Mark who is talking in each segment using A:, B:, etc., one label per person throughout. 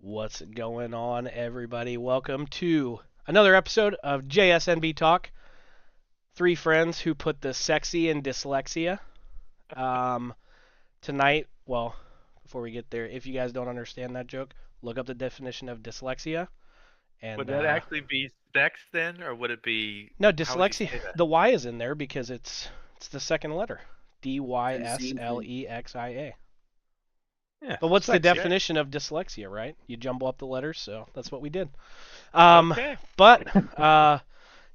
A: What's going on, everybody? Welcome to another episode of JSNB Talk. Three friends who put the sexy in dyslexia. Um, Tonight, well, before we get there, if you guys don't understand that joke, look up the definition of dyslexia. And
B: Would that actually be sex then, or would it be?
A: no,
B: How would you
A: dyslexia.
B: say that?
A: The Y is in there because it's the second letter.
C: Same thing.
A: Dyslexia.
B: Yeah.
A: But what's the
B: Sex, yeah.
A: definition of dyslexia, right? You jumble up the letters, so that's what we did.
B: Okay.
A: But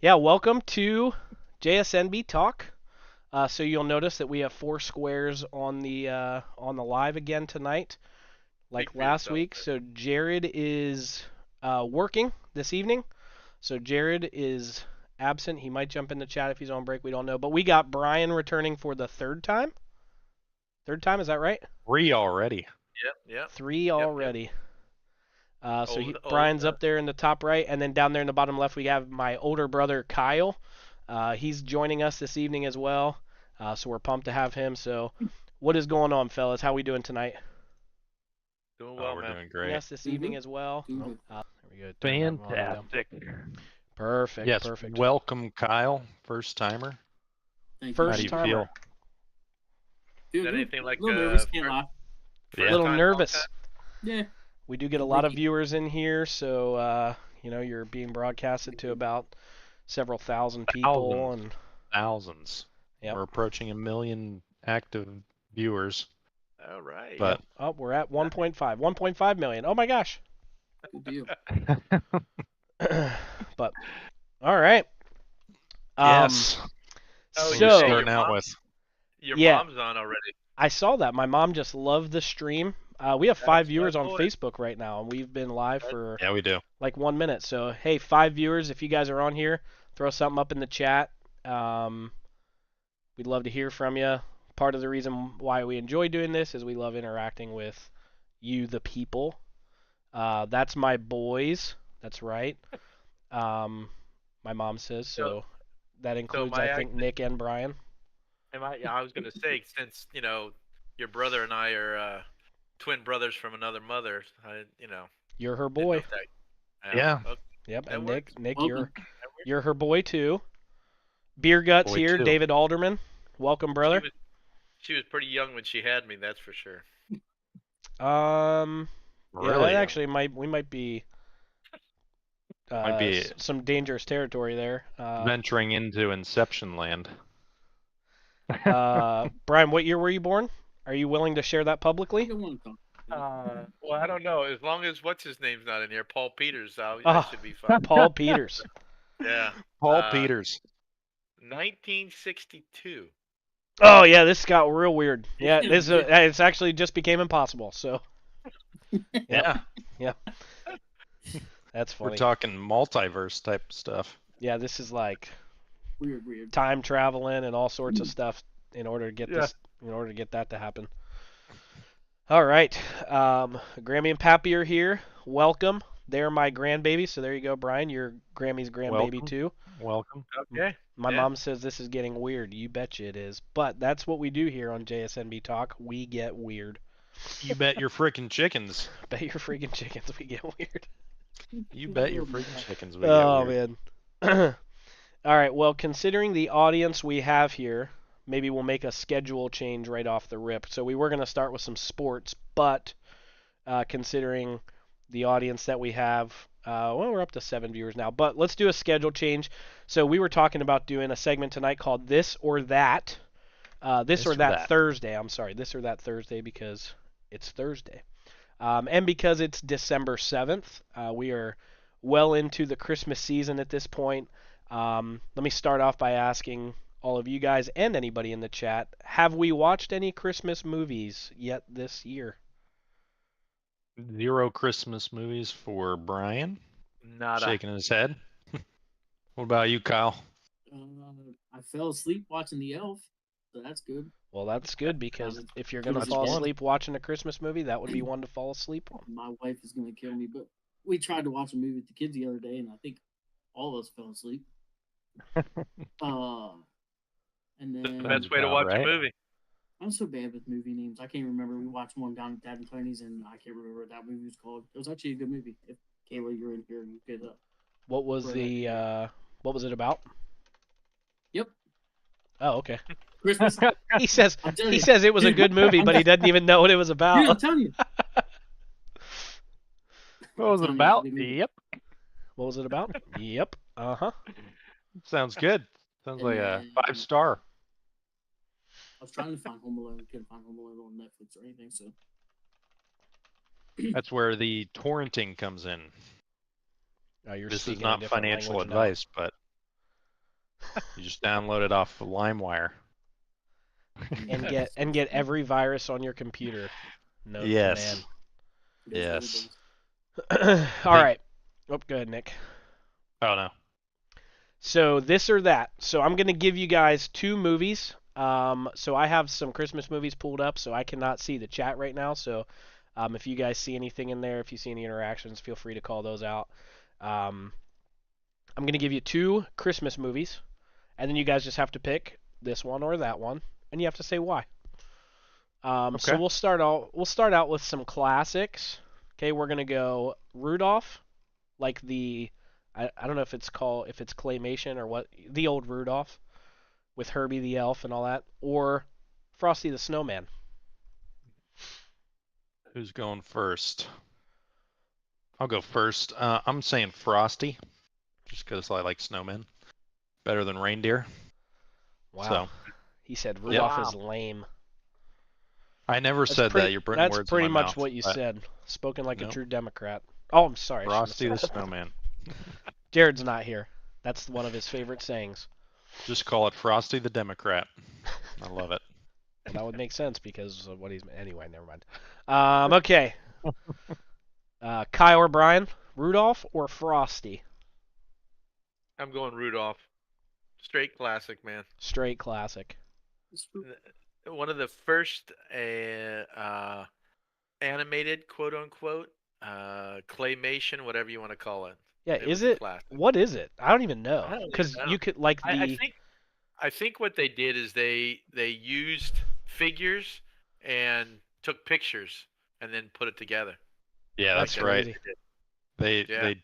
A: yeah, welcome to JSNB Talk. So you'll notice that we have four squares on the live again tonight, like
B: Speak for
A: last
B: yourself,
A: week.
B: sir.
A: So Jared is working this evening. So Jared is absent. He might jump in the chat if he's on break. We don't know. But we got Brian returning for the third time. Third time, is that right?
D: 3 already.
B: Yep.
A: Three
B: yep.
A: already. So
B: Old,
A: Brian's
B: old,
A: up there in the top right, and then down there in the bottom left we have my older brother Kyle. He's joining us this evening as well. So we're pumped to have him. So what is going on, fellas? How we doing tonight?
B: Doing well,
D: We're
B: man.
D: doing great.
A: Yes, this evening as well.
C: Doing good.
A: There we go. Turn that volume down.
B: Fantastic.
A: Perfect.
D: Yes,
A: Perfect.
D: welcome, Kyle, first timer.
C: Thank
A: First
D: How do you
A: timer.
D: feel?
C: you.
B: Is that anything like
C: a little nervous, can't
B: first-
C: lie.
A: A little
B: time,
A: nervous.
B: long
C: Yeah.
A: We do get a lot of
C: Nicky.
A: viewers in here, so you're being broadcasted to about several thousand people, and
D: Thousands.
A: Yep.
D: We're approaching 1 million active viewers.
B: time? All right.
D: But
A: oh, we're at 1.5 million. Oh my gosh.
C: Good deal.
A: But all right.
D: yes,
B: Oh,
D: we're
A: so-
B: your
D: starting out
B: mom-
D: with.
B: Your
A: Yeah.
B: mom's on already.
A: I saw that. My mom just loved the stream. We have 5
B: That's
A: viewers
B: my
A: on
B: boy.
A: Facebook right now, and we've been live for
D: Yeah, we do.
A: like 1 minute. So, hey, 5 viewers, if you guys are on here, throw something up in the chat. We'd love to hear from you. Part of the reason why we enjoy doing this is we love interacting with you, the people. That's my boys. That's right. My mom says so. That includes,
B: my
A: I think, Nick and Brian.
B: I was gonna say, since your brother and I are twin brothers from another mother,
A: You're her
B: didn't know
A: boy.
B: if that-
D: Yeah.
B: Okay,
A: Yep,
B: That
A: and
B: works.
A: Nick,
C: Welcome.
A: you're her boy too. Beer Guts
D: Boy
A: here,
D: too.
A: David Alderman. Welcome, brother.
B: She was pretty young when she had me, that's for sure.
A: Yeah,
D: Really?
A: that actually we might be
D: Might be-
A: some dangerous territory there.
D: venturing into Inception land.
A: Brian, what year were you born? Are you willing to share that
C: I
A: publicly?
C: don't want to talk.
B: Well, I don't know. As long as what's his name's not in here, Paul Peters, I
A: Ah.
B: should be fine.
A: Paul Peters.
B: Yeah.
D: Paul Peters.
B: 1962.
A: Oh yeah, this got real weird. Yeah, it's actually just became impossible. So
D: Yeah.
A: that's funny.
D: We're talking multiverse type stuff.
A: Yeah, this is like
C: Weird.
A: time traveling and all sorts of stuff in order to get
B: Yeah.
A: that to happen. All right, Grammy and Pappy are here. Welcome. They're my grandbaby, so there you go, Brian. You're Grammy's grandbaby
D: Welcome.
A: too.
D: Welcome.
B: Okay.
A: My
B: Yeah.
A: mom says this is getting weird. You betcha it is. But that's what we do here on JSNB Talk. We get weird.
D: You bet your freaking chickens.
A: Bet your freaking chickens we get weird.
D: You bet your freaking chickens. We
A: Oh
D: get weird.
A: man. All right. Well, considering the audience we have here, maybe we'll make a schedule change right off the rip. So we were going to start with some sports, but considering the audience that we have, well, we're up to 7 viewers now. But let's do a schedule change. So we were talking about doing a segment tonight called This or That. This or That Thursday. I'm sorry, This or That Thursday because it's Thursday. And because it's December 7th, we are well into the Christmas season at this point. Let me start off by asking all of you guys and anybody in the chat, have we watched any Christmas movies yet this year?
D: 0 Christmas movies for Brian.
B: Nada.
D: Shaking his head. What about you, Kyle?
C: I fell asleep watching The Elf, so that's good.
A: Well, that's good because if you're going to
C: That's
A: fall
C: one.
A: asleep watching a Christmas movie, that would be one to fall asleep on.
C: My wife is going to kill me, but we tried to watch a movie with the kids the other day, and I think all of us fell asleep. And
B: The
C: then
B: best way to
D: about
B: watch
D: right.
B: a movie.
C: I'm so bad with movie names. I can't remember. We watched one down at Dad and Tony's, and I can't remember what that movie was called. It was actually a good movie. If Kayla, you're in here, you could.
A: What was
C: Right,
A: the what was it about?
C: Yep.
A: Oh, okay.
C: Christmas.
A: He says
C: I'm telling
A: he
C: you.
A: says it was a
C: Dude,
A: good movie,
C: I'm
A: but he doesn't even know what it was
C: Dude, I'm
A: about.
C: telling you.
D: What was it
C: Tony,
D: about?
C: it's a good movie.
D: Yep.
A: What was it about? Yep. Uh-huh.
D: Sounds good. Sounds
C: And
D: like a
C: then-
D: 5-star.
C: I was trying to find Home Alone. Couldn't find Home Alone on Netflix or anything. So
D: That's where the torrenting comes in.
A: Oh, you're
D: This is
A: speaking a
D: not
A: different
D: financial
A: language now.
D: advice, but you just download it off of LimeWire.
A: And get every virus on your computer. No
D: Yes.
C: those other
D: Yes.
C: things.
A: command. All right. Oh, go ahead, Nick.
D: Oh no.
A: So this or that. So I'm gonna give you guys two movies. So I have some Christmas movies pulled up, so I cannot see the chat right now. So if you guys see anything in there, if you see any interactions, feel free to call those out. I'm gonna give you two Christmas movies, and then you guys just have to pick this one or that one, and you have to say why. So
D: Okay.
A: we'll start out with some classics. Okay, we're gonna go Rudolph, like I don't know if it's claymation or what, the old Rudolph with Herbie the elf and all that, or Frosty the Snowman.
D: Who's going first? I'll go first. I'm saying Frosty, just because I like snowmen better than reindeer.
A: Wow.
D: So
A: He said Rudolph
B: Wow.
A: is lame.
D: I never
A: That's
D: said
A: pretty,
D: that. You're putting
A: that's
D: words
A: pretty
D: in my
A: much
D: mouth.
A: what you
D: but
A: said. Spoken like a
D: Nope.
A: true Democrat. Oh, I'm sorry. I shouldn't have
D: Frosty the
A: said that.
D: Snowman.
A: Jared's not here. That's one of his favorite sayings.
D: Just call it Frosty the Democrat. I love it.
A: Well, that would make sense because of what he's. Anyway, never mind. Okay. Kyle or Brian, Rudolph or Frosty?
B: I'm going Rudolph. Straight classic, man.
A: Straight classic.
B: One of the first animated, quote unquote, claymation, whatever you want to call it.
A: Yeah,
B: It
A: is
B: was a
A: it?
B: classic.
A: What is it? I don't even know.
B: I don't even
A: Because
B: know.
A: you could like the.
B: I think what they did is they used figures and took pictures and then put it together.
D: Yeah,
A: That's
D: that's right.
A: crazy.
D: They
B: Yeah.
D: they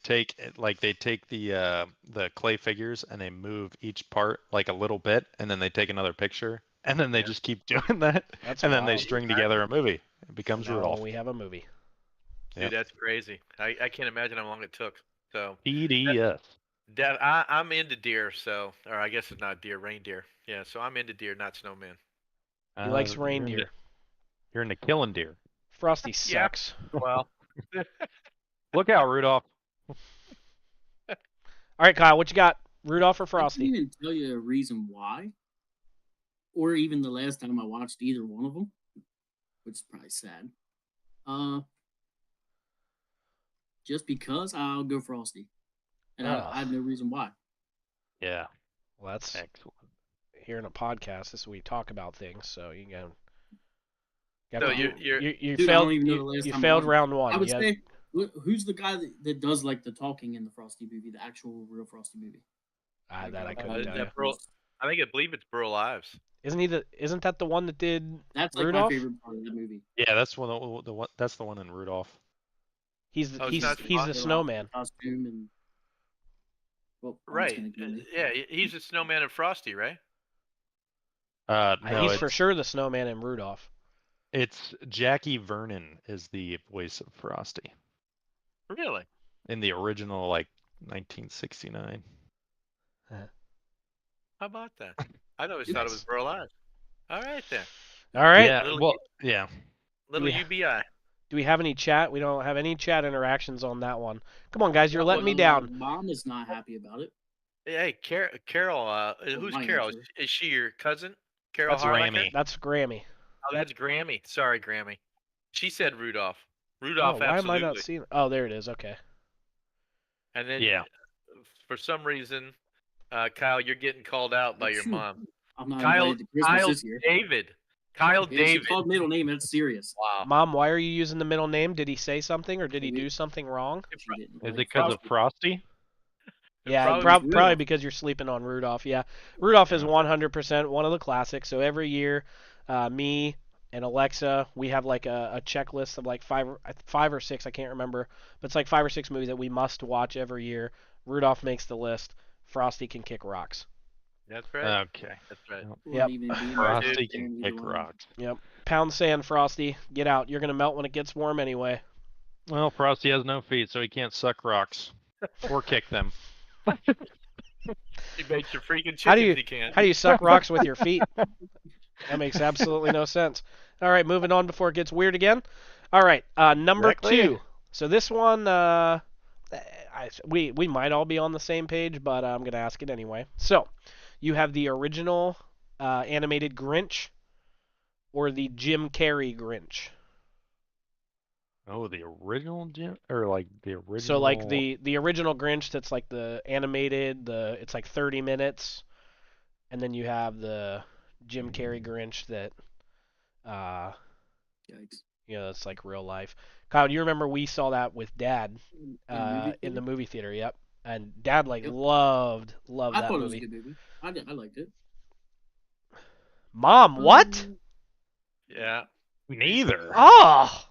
D: take the clay figures and they move each part like a little bit, and then they take another picture, and then they
B: Yeah.
D: just keep doing that,
A: That's
D: and then they
A: wild.
D: string together a movie. It becomes
A: Now
D: Rudolph.
A: we have a movie.
B: Dude,
D: Yep.
B: that's crazy. I can't imagine how long it took. So
D: TDS.
B: I'm into deer, so or I guess it's not deer, reindeer. Yeah, so I'm into deer, not snowman.
A: He likes
D: You're into-
A: reindeer.
D: You're into killing deer.
A: Frosty
B: Yeah.
A: sucks.
B: Well,
D: Look out, Rudolph.
A: All right, Kyle, what you got? Rudolph or
C: I
A: Frosty?
C: can't even tell you a reason why, or even the last time I watched either one of them, which is probably sad. Just because I'll go Frosty, and
A: Ugh.
C: I have no reason why.
D: Yeah.
A: Well, that's
D: Excellent.
A: here in a podcast. This is where we talk about things. So you can.
B: So you're
A: You
C: Dude, I
A: failed.
C: don't even know the last
A: You
C: time I
A: failed
C: watched it.
A: round one.
C: I would
A: You had-
C: say, who's the guy that does like the talking in the Frosty movie, the actual real Frosty movie?
A: that I couldn't tell you.
B: I believe it's Burl Ives.
A: Isn't that the one that did?
C: That's like
A: Rudolph?
C: my favorite part of the movie.
D: Yeah, that's the one. That's the one in Rudolph.
A: He's the,
B: Oh, it's
A: he's
B: not
A: the
B: Frosty.
A: snowman.
C: Costume and well,
B: Right. Yeah, he's a snowman and Frosty, right?
D: No,
A: He's
D: it's,
A: for sure the snowman in Rudolph.
D: it's Jackie Vernon is the voice of Frosty
B: Really?
D: in the original, like 1969.
B: How about that? I always thought it was Burl Ives. All right then.
A: All right.
D: Yeah.
B: Little-
D: Well, yeah.
B: Little
A: Yeah.
B: UBI.
A: Do we have any chat? We don't have any chat interactions on that one. Come on, guys, you're letting me down.
C: Mom is not happy about it.
B: Hey, Carol. Who's
C: my
B: Carol?
C: answer.
B: Is she your cousin? Carol
D: That's
B: Harlacher?
D: Grammy.
A: That's Grammy.
B: Oh, that's Grammy. Sorry, Grammy. She said Rudolph.
A: Oh,
B: Rudolph,
A: why am I
B: absolutely.
A: not seeing? Oh, there it is. Okay.
B: And then,
D: Yeah.
B: for some reason, Kyle, you're getting called out by your
C: Shoot.
B: mom.
C: I'm not
B: Kyle,
C: invited to Christmas
B: Kyle
C: this year.
B: David. Kyle
C: Yeah, she
B: David.
C: called middle name. That's serious.
B: Wow.
A: Mom, why are you using the middle name? Did he say something or did he do something wrong?
C: She didn't.
D: Is it because of Frosty?
A: Yeah,
B: Probably
A: probably
C: Rudolph.
A: because you're sleeping on Rudolph. Yeah, Rudolph is 100% one of the classics. So every year, Me and Alexa, we have like a checklist of like five or six, I can't remember, but it's like 5 or 6 movies that we must watch every year. Rudolph makes the list. Frosty can kick rocks.
B: That's right.
D: Okay.
B: That's right.
D: Yep.
C: Or
A: Yep.
C: even being
B: Alright,
C: top
D: Frosty
C: 10,
D: can
C: either
D: kick
C: one.
D: rocks.
A: Yep. Pound sand, Frosty. Get out. You're gonna melt when it gets warm anyway.
D: Well, Frosty has no feet, so he can't suck rocks or kick them.
B: He makes your freaking chickens.
A: How do you
B: He can.
A: how do you suck rocks with your feet? That makes absolutely no sense. All right, moving on before it gets weird again. All right, number
D: Exactly.
A: 2. So this one, we might all be on the same page, but I'm gonna ask it anyway. So, you have the original animated Grinch or the Jim Carrey Grinch.
D: Oh, the original Jim, or like the original.
A: So like the original Grinch that's like the animated, it's like 30 minutes, and then you have the Jim Carrey Grinch that
C: Yikes.
A: it's like real life. Kyle, do you remember we saw that with Dad
C: In
A: in the
C: movie theater?
A: movie theater? Yep. And Dad like
C: Yep.
A: loved
C: I
A: that
C: thought it was a
A: movie.
C: good movie. I liked it.
A: Mom, what?
B: Yeah.
D: Neither.
A: Oh,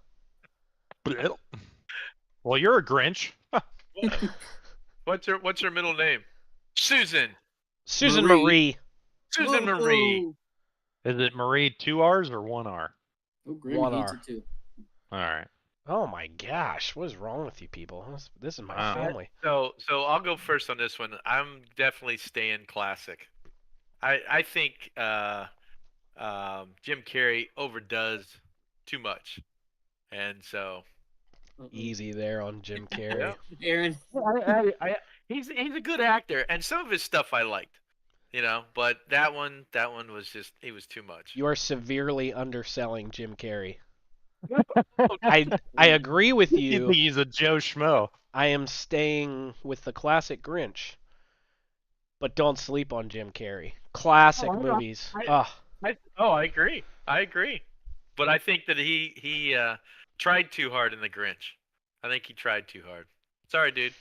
D: Well, you're a Grinch.
B: What's her middle name? Susan.
A: Susan
C: Marie.
A: Marie.
B: Susan
C: Whoa.
B: Marie.
D: Is it Marie 2 R's or 1 R?
C: Oh, Grammy
A: One
C: hates
A: R.
C: it too.
D: All right.
A: Oh my gosh, what is wrong with you people? This is my
D: Wow.
A: family.
B: So I'll go first on this one. I'm definitely staying classic. I think Jim Carrey overdoes too much, and so
C: Uh-oh.
A: Easy there on Jim Carrey.
B: Yeah.
C: Aaron.
B: he's a good actor, and some of his stuff I liked, but that one was just he was too much.
A: You are severely underselling Jim Carrey. I agree with
D: You
A: you.
D: think he's a Joe Schmo?
A: I am staying with the classic Grinch. But don't sleep on Jim Carrey. Classic movies.
B: I agree. I agree. But I think that he tried too hard in The Grinch. I think he tried too hard. Sorry, dude.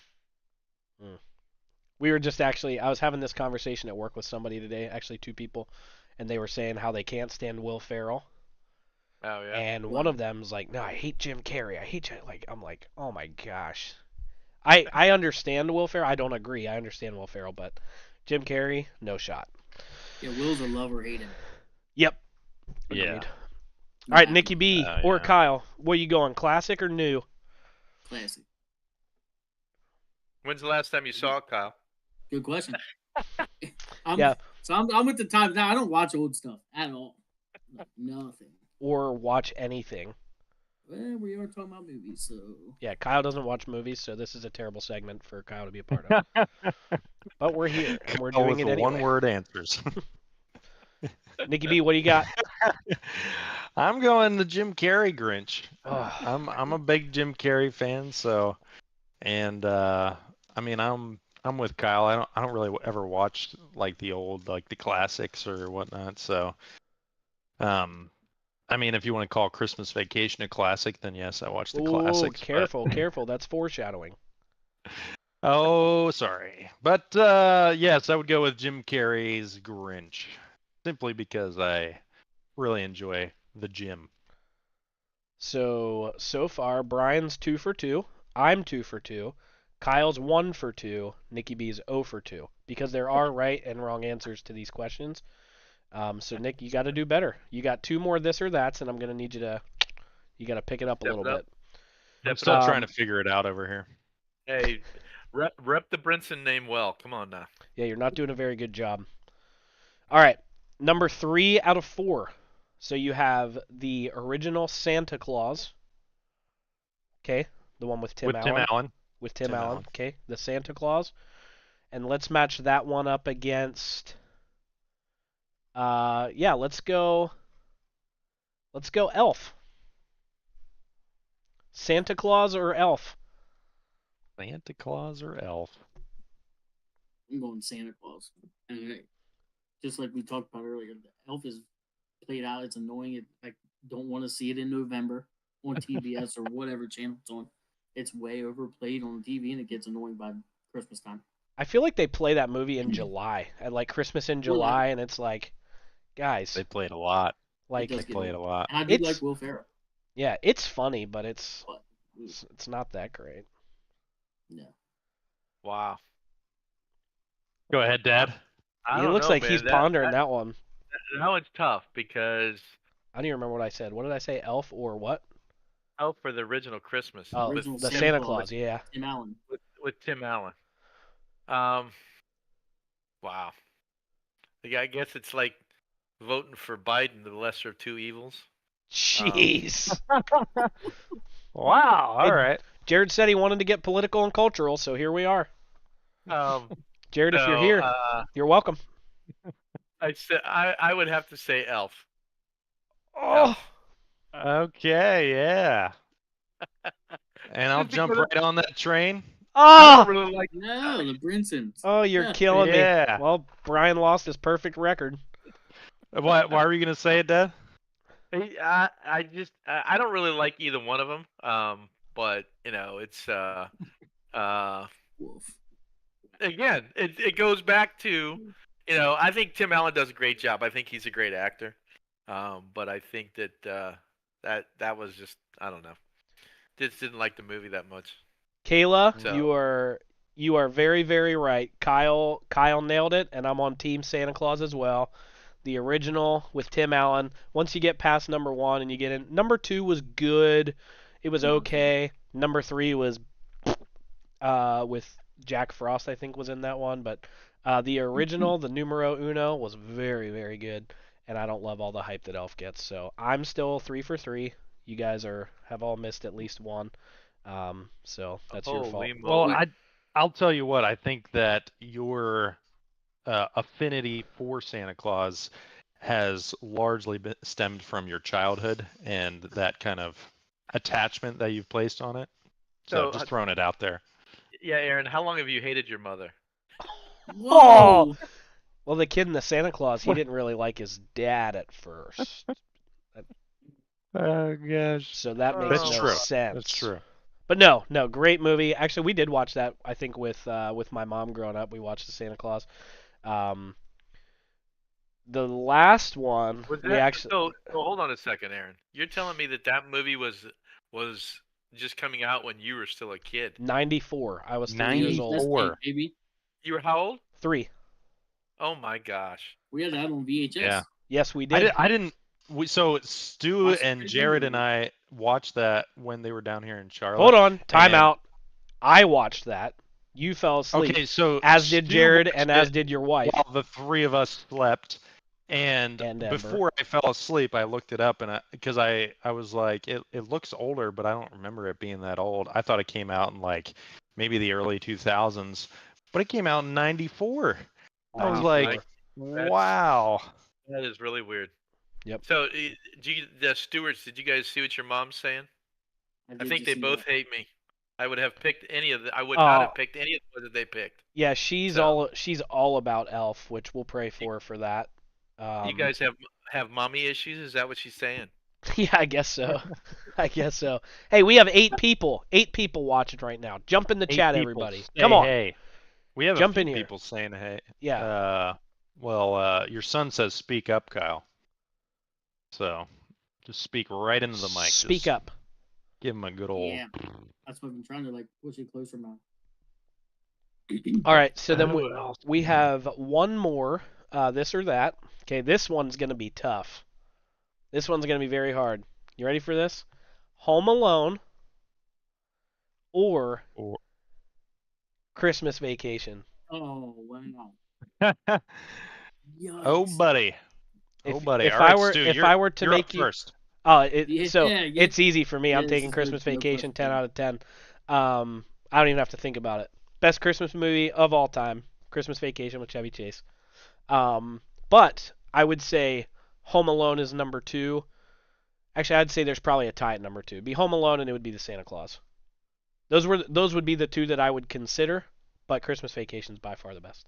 A: We were just I was having this conversation at work with somebody today, actually 2 people, and they were saying how they can't stand Will Ferrell.
B: Oh yeah.
A: And one of them's like, "No, I hate Jim Carrey. I hate Jim." Like, I'm like, "Oh my gosh." I understand Will Ferrell. I don't agree. I understand Will Ferrell, but Jim Carrey, no shot.
C: Yeah, Will's a love or hate him.
A: Yep.
D: Yeah.
A: Agreed. All right, Nicky B or
D: yeah.
A: Kyle, where you going? Classic or new?
C: Classic.
B: When's the last time you saw it, Kyle?
C: Good question.
A: Yeah.
C: So I'm with the times now. I don't watch old stuff at all. Like, nothing.
A: Or watch anything?
C: Well, we are talking about movies, so
A: Yeah, Kyle doesn't watch movies, so this is a terrible segment for Kyle to be a part of. But we're here and we're doing it
D: the
A: anyway.
D: one-word answers.
A: Nicky B, what do you got?
D: I'm going the Jim Carrey Grinch.
A: Oh,
D: I'm a big Jim Carrey fan, so, and I mean I'm with Kyle. I don't really ever watch like the old like the classics or whatnot. So, I mean if you want to call Christmas Vacation a classic, then yes, I watched the classics. but-
A: careful. That's foreshadowing.
D: Oh, sorry. But yes, I would go with Jim Carrey's Grinch, simply because I really enjoy the Jim.
A: So far, Brian's 2 for 2. I'm 2 for 2. Kyle's 1 for 2. Nicky B's 0 for 2. Because there are right and wrong answers to these questions. So Nick, you got to do better. You got 2 more this or that's, and I'm gonna need you to got to pick it up a
B: Step
A: little
B: it up.
A: bit.
D: I'm still
A: Um,
D: trying to figure it out over here.
B: Hey, rep the Brinson name well. Come on now.
A: Yeah, you're not doing a very good job. All right, number 3 out of 4. So you have the original Santa Claus. Okay, the one with Tim
D: With
A: Allen.
D: Tim Allen.
A: With Tim
D: Tim
A: Allen.
D: Allen.
A: Okay, the Santa Claus. And let's match that one up against. Yeah, let's go Elf. Santa Claus or Elf?
D: Santa Claus or Elf?
C: I'm going Santa Claus. And just like we talked about earlier, the Elf is played out. It's annoying. I don't want to see it in November on TBS or whatever channel it's on. It's way overplayed on TV, and it gets annoying by Christmas time.
A: I feel like they play that movie in July, at like Christmas in July, and it's like, guys,
D: They played a lot.
A: Like,
C: does
D: I
C: get
D: play it a lot.
C: And I do
A: It's-
C: like Will Ferrell.
A: yeah, it's funny, but it's
C: But
A: it's not that great.
C: no.
B: Wow.
D: Go ahead, Dad.
B: I
A: He
B: don't
A: looks
B: know,
A: like
B: man.
A: he's pondering that one.
B: That one's tough because
A: I don't even remember what I said. What did I say? Elf or what?
B: Elf for the original Christmas
A: Oh,
C: Original
A: the
C: Santa
A: Santa
C: Claus.
A: Claus. Yeah.
C: Tim Allen.
B: with Tim Allen. Wow. Yeah, I guess it's like voting for Biden, the lesser of two evils.
A: Jeez.
D: Wow. All
A: Hey,
D: right.
A: Jared said he wanted to get political and cultural, so here we are.
B: Um,
A: Jared, if you're
B: so,
A: here, you're welcome.
B: I would have to say Elf.
A: Oh,
D: Okay. Yeah. And I'll
B: Just
D: jump
B: because
D: right on that train.
B: I
A: oh,
B: don't really like.
C: No, the Brinsons.
A: oh, you're
C: Yeah.
A: killing me.
D: Yeah.
A: Well, Brian lost his perfect record.
D: Why were you gonna say it, Dad?
B: I don't really like either one of them. But it's
C: Wolf.
B: again, it goes back to, I think Tim Allen does a great job. I think he's a great actor. But I think that that was just, I don't know. Just didn't like the movie that much.
A: Kayla,
B: So-
A: you are very, very right. Kyle nailed it, and I'm on Team Santa Claus as well. The original with Tim Allen. Once you get past number 1 and you get in, number 2 was good. It was okay. Number 3 was with Jack Frost, I think, was in that one. But the original, the numero uno, was very, very good. And I don't love all the hype that Elf gets. So I'm still 3 for 3. You guys have all missed at least one. So that's your fault.
B: Holy
D: Well,
B: moly.
D: I'll tell you what. I think that your affinity for Santa Claus has largely stemmed from your childhood and that kind of attachment that you've placed on it. So
B: So,
D: just throwing it out there.
B: Yeah, Aaron, how long have you hated your mother?
C: Whoa.
A: Well, the kid in the Santa Claus, he didn't really like his dad at first.
D: Oh gosh.
A: So that makes
B: That's
A: no
D: true.
A: sense.
D: That's true.
A: But no, great movie. Actually, we did watch that. I think with my mom growing up, we watched the Santa Claus. The last one
B: Was
A: we
B: that,
A: actually
B: so hold on a second, Aaron. You're telling me that movie was just coming out when you were still a kid.
A: 94. I was 3 years old.
C: VHS
D: 94.
C: tape, baby.
B: You were how old?
A: 3.
B: Oh my gosh.
C: We had that on VHS.
D: Yeah.
A: Yes, we did.
D: I didn't. So Stu
C: Watched
D: and
C: it
D: Jared and
C: regularly.
D: I watched that when they were down here in Charlotte.
A: Hold on, time
D: and-
A: out. I watched that. You fell asleep.
D: Okay, so
A: As did
D: Stu
A: Jared
D: watched
A: and as
D: it
A: did your wife.
D: while the three of us slept. And
A: Amber.
D: before I fell asleep, I looked it up, and because I was like, it looks older, but I don't remember it being that old. I thought it came out in like maybe the early 2000s, but it came out in '94. I was
B: Wow.
D: like,
B: That's-
D: wow.
B: That is really weird.
A: Yep.
B: So, the stewards, did you guys see what your mom's saying? I
C: did
B: think
C: just
B: they
C: see
B: both
C: that.
B: hate me. I would have picked any of the. I would not have picked any of the ones that they picked.
A: Yeah, she's all
B: So-
A: about Elf, which we'll pray for that.
B: You guys have mommy issues? Is that what she's saying?
A: Yeah, I guess so. I guess so. Hey, we have 8 people. 8 people watching right now. Jump in the
D: 8
A: chat,
D: people
A: everybody.
D: say
A: Come on.
D: Hey. We have
A: Jump
D: a
A: in
D: few
A: here.
D: people saying hey.
A: Yeah.
D: Your son says speak up, Kyle. So just speak right into the mic.
A: Speak
D: Just
A: up.
D: Give him a good old.
C: Yeah. That's what I'm trying to like push it closer now.
A: All right, so then
D: Who else?
A: we have one more, this or that. Okay, this one's going to be tough. This one's going to be very hard. You ready for this? Home Alone or
D: Or-
A: Christmas Vacation.
C: Oh wow. Yikes.
D: Oh, buddy. Oh, buddy.
A: If
D: All right,
A: I were
D: Stu,
A: if
D: you're-
A: I were to
D: you're
A: make
D: up
A: you
D: first.
C: Yeah,
A: it's easy for me.
C: yeah,
A: I'm
C: this
A: taking
C: is
A: Christmas
C: no
A: Vacation, 10
C: question.
A: out of 10. I don't even have to think about it. Best Christmas movie of all time, Christmas Vacation with Chevy Chase. But I would say Home Alone is number 2. Actually, I'd say there's probably a tie at number 2. It'd be Home Alone and it would be the Santa Claus. Those would be the 2 that I would consider, but Christmas Vacation is by far the best.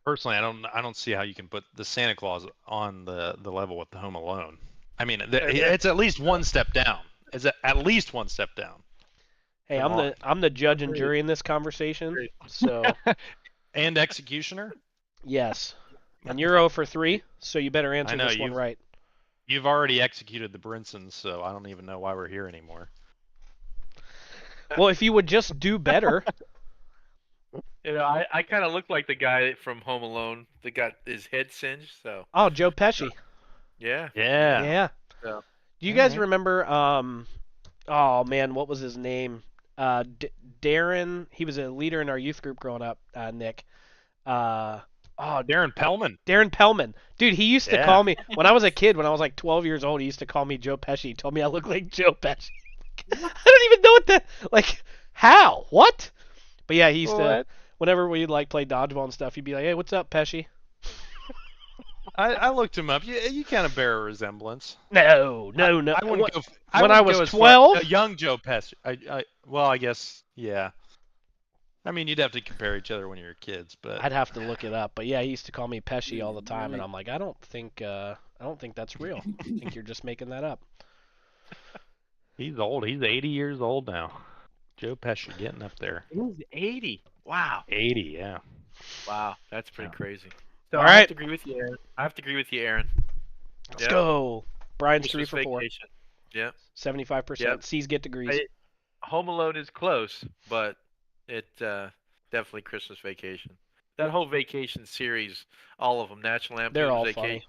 D: Personally, I don't see how you can put the Santa Claus on the level with the Home Alone. I mean, it's at least one step down. It's at least one step down.
A: Hey,
D: Come
A: I'm the judge and
B: Agreed.
A: jury in this conversation.
B: Agreed.
A: So
D: And Executioner.
A: yes, And you're 0 for 3, so you better answer
D: I know,
A: this one right.
D: You've already executed the Brinsons, so I don't even know why we're here anymore.
A: Well, if you would just do better.
B: I kind of look like the guy from Home Alone that got his head singed. So
A: Oh, Joe Pesci.
B: yeah.
D: Yeah.
A: Yeah.
B: So,
A: Do you guys
D: Alright.
A: remember? Oh man, what was his name? Darren. He was a leader in our youth group growing up. Nick. Oh,
D: Darren Pellman.
A: Darren Pellman. Dude, he used to
D: Yeah.
A: call me when I was a kid. When I was like 12 years old, he used to call me Joe Pesci. He told me I look like Joe Pesci. I don't even know what the like. How? What? But yeah, he used to.
D: What?
A: Whenever we'd like play dodgeball and stuff, he'd be like, "Hey, what's up, Pesci?"
D: I looked him up. You kind of bear a resemblance.
A: No.
D: I
A: When
D: wouldn't go.
A: when I
D: wouldn't
A: was
D: go as far-
A: 12?
D: a young Joe Pesci. Well, I guess yeah. I mean, you'd have to compare each other when you're kids, but
A: I'd have to look it up. But yeah, he used to call me Pesci all the time, and
C: Really?
A: I'm like, I don't think that's real. I think you're just making that up.
D: he's old. He's 80 years old now. Joe Pesci getting up there.
B: he's 80. Wow.
D: 80, yeah.
B: Wow, that's pretty
D: Yeah.
B: crazy. So
A: All
B: I have
A: right.
B: to agree with you, Aaron.
A: Let's
B: Yep.
A: go. Brian's
B: Christmas
A: 3 for 4.
B: Vacation. Yep.
A: 75%.
B: Yep.
A: C's get degrees.
B: Home Alone is close, but it definitely Christmas Vacation. That whole vacation series, all of them, National Lampoon's
A: They're all
B: Vacation.
A: funny.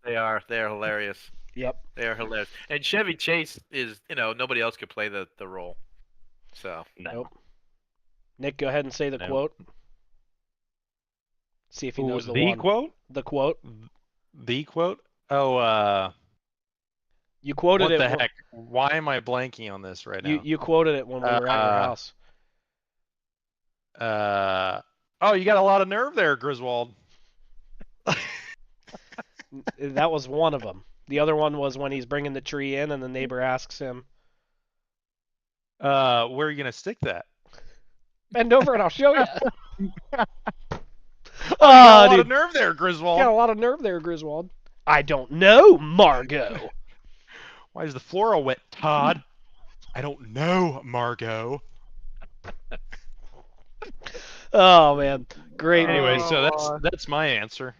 B: They are hilarious.
A: Yep.
B: They are hilarious. And Chevy Chase is, nobody else could play the role. So
D: No.
A: Nope. Nick, go ahead and say the
D: No.
A: quote. See if he
D: Ooh,
A: knows the
D: the
A: one.
D: quote?
A: The quote.
D: The quote? Oh,
A: You quoted
D: what
A: it.
D: the heck? Why am I blanking on this right now?
A: You quoted it when we were at your house.
D: Oh, you got a lot of nerve there, Griswold.
A: That was one of them. The other one was when he's bringing the tree in, and the neighbor asks him,
D: Where are you gonna stick that?
A: "Bend over and I'll show you."
D: You got a lot
A: dude,
D: of nerve there, Griswold.
A: you got a lot of nerve there, Griswold. I don't know, Margot.
D: Why is the floor all wet, Todd? I don't know, Margot.
A: Oh man, great.
D: Anyway,
A: movie.
D: so that's my answer.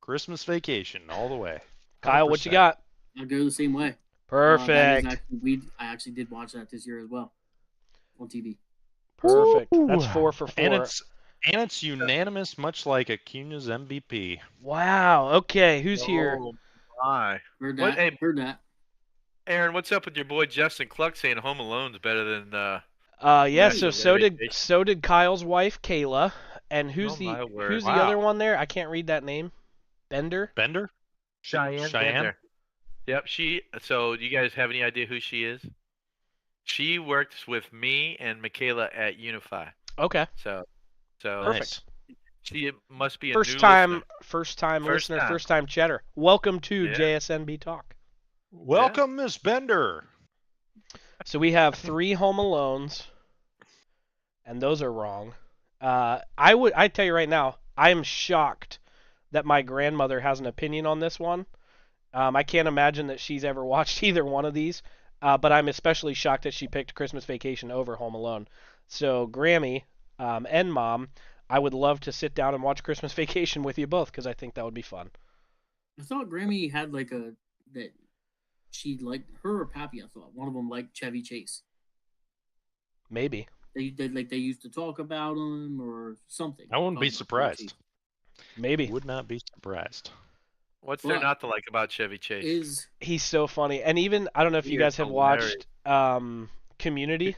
D: Christmas Vacation, all the way.
A: Kyle, what you
D: 100%.
A: got?
C: I'll go the same way. That
A: Perfect.
C: is actually, I actually did watch that this year as well on TV.
A: Perfect. That's
D: Ooh.
A: 4 for 4.
D: And it's unanimous, much like Acuna's MVP.
A: Wow. Okay, who's here?
B: Oh my.
C: Heard
B: What-
C: that.
B: hey-
C: Heard that.
B: Aaron, what's up with your boy Justin Cluck saying Home Alone's better than
A: Yeah.
B: Yeah,
A: So did Kyle's wife Kayla, and who's
B: Oh, my word.
A: who's the
D: Wow.
A: other one there? I can't read that name. Bender.
D: Bender?
B: Cheyenne? Bender. Yep. So, do you guys have any idea who she is? She works with me and Michaela at Unify.
A: Okay.
B: So
A: Perfect.
B: she must be a
A: First
B: new
A: time
B: listener.
A: First
B: First
A: listener,
B: time.
A: first time cheddar. Welcome to
B: Yeah.
A: JSNB Talk.
D: Welcome, Miss Bender.
A: So we have 3 Home Alones, and those are wrong. I tell you right now, I am shocked that my grandmother has an opinion on this one. I can't imagine that she's ever watched either one of these, but I'm especially shocked that she picked Christmas Vacation over Home Alone. So Grammy and Mom, I would love to sit down and watch Christmas Vacation with you both because I think that would be fun.
C: I thought Grammy had like that she liked her or Pappy. I thought one of them liked Chevy Chase.
A: Maybe.
C: They used to talk about him or something.
D: I wouldn't be
C: Talking about
D: surprised.
C: Chevy
A: Maybe.
D: Would not be surprised.
B: What's there
C: Well,
B: not to like about Chevy Chase?
C: Chase. Is
A: He's so funny. And even, I don't know if
B: He
A: you
B: is
A: guys have
B: hilarious.
A: watched Community.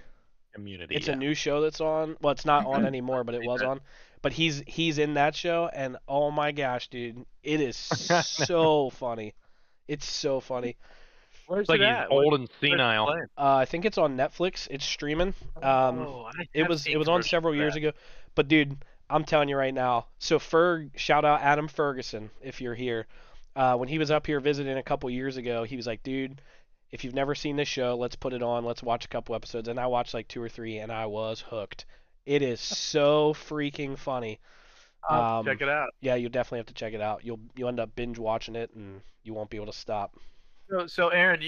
D: Community.
A: It's
D: yeah.
A: a new show that's on. Well, it's not on anymore, but it was on. But he's in that show, and oh my gosh, dude, it is so funny. It's so funny.
B: Where's
D: It's like
B: it
D: he's
B: at?
D: old and
B: Where's it
D: senile.
B: playing?
A: I think it's on Netflix. It's streaming.
B: Oh, I
A: It
B: have
A: was
B: seen
A: on
B: commercials
A: several
B: for
A: years
B: that.
A: ago. But dude, I'm telling you right now. So shout out Adam Ferguson if you're here. When he was up here visiting a couple years ago, he was like, dude, if you've never seen this show, let's put it on. Let's watch a couple episodes. And I watched like 2 or 3, and I was hooked. It is so freaking funny.
B: Check it out.
A: Yeah, you definitely have to check it out. You'll end up binge watching it, and you won't be able to stop.
B: So Aaron,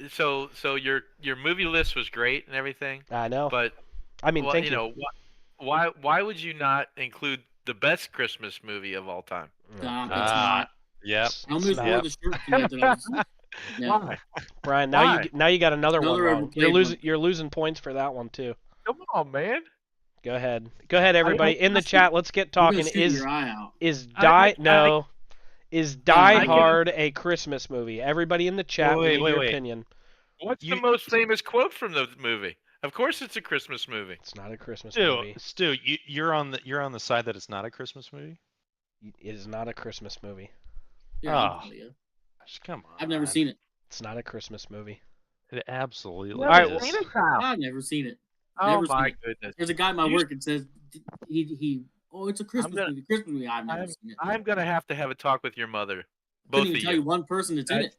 B: so your movie list was great and everything,
A: I know.
B: but
A: I mean, thank you.
B: why would you not include the best Christmas movie of all time?
C: Stop. It's
D: Ah,
C: not.
D: yep.
C: I almost
A: not.
C: wore the shirt tonight that I was. No.
B: Why?
A: Brian,
B: Why?
A: now you got another one
C: Another
A: wrong. You're
C: overplayed
A: losing
C: one.
A: you're losing points for that one too.
B: Come on, man.
A: Go ahead. Go ahead, everybody. In the chat, let's get
C: You're gonna
A: talking.
C: shoot your eye out.
A: Is
B: I-
A: Die
C: I
A: Hard a Christmas movie? Everybody in the chat, we
D: Wait,
A: need
D: wait,
A: your
D: wait.
A: opinion.
B: What's
D: You-
B: the most famous quote from the movie? Of course, it's a Christmas movie.
A: It's not a Christmas
D: Stu,
A: movie.
D: Stu, you're on the side that it's not a Christmas movie.
A: It is not a Christmas movie.
C: Yeah, I'll
D: Oh.
C: tell you.
D: Gosh, come on.
C: I've never seen it.
A: It's not a Christmas movie.
D: It absolutely
B: Never
A: Alright,
D: is.
B: seen it, Kyle.
C: I've never seen it.
B: Oh
C: never seen
B: my
C: it.
B: goodness.
C: There's a guy at my
B: You-
C: work that says it's a Christmas
B: gonna-
C: movie. Christmas movie. I've never seen it.
B: I'm gonna have to have a talk with your mother. Both
C: Couldn't
B: of
C: even tell you
B: you.
C: one person that's in it.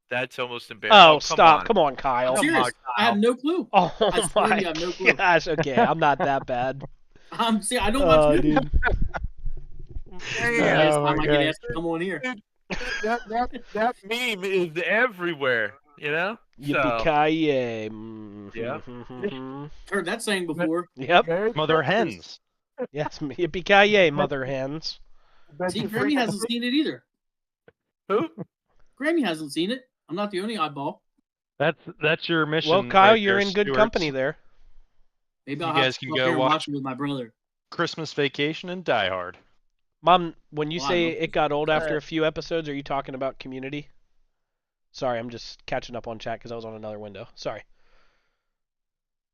B: That's almost embarrassing.
A: Oh,
B: come
A: stop.
B: on.
A: Come on, Kyle.
C: I'm
B: Come
C: serious.
B: on,
C: I have
B: Kyle.
C: no clue.
A: Oh
C: I swear to
A: my
C: you, I have no clue.
A: gosh. Okay, I'm not that bad.
C: See, I don't watch movies.
A: Dude.
B: Man,
C: Last
A: Oh,
C: time
A: my
C: I
A: God.
C: get asked to come on here.
B: that meme is everywhere. You know.
A: Yippee-ki-yay.
B: Yeah.
C: Heard that saying before.
A: Yep.
D: Mother hens.
A: Yes. Yippee-ki-yay, mother hens.
C: See, Grammy hasn't seen it either.
B: Who?
C: Grammy hasn't seen it. I'm not the only oddball.
D: That's your mission.
A: Well, Kyle,
D: right
A: you're
D: there,
A: in good
D: Stuart.
A: company there.
C: Maybe
D: You
C: I'll have
D: guys
C: to
D: can
C: come up
D: go
C: here and
D: watch-
C: watch it with my brother.
D: Christmas Vacation and Die Hard.
A: Mom, when you
C: Well, I
A: say
C: know.
A: it got old after a few episodes, are you talking about Community? Sorry, I'm just catching up on chat because I was on another window. Sorry.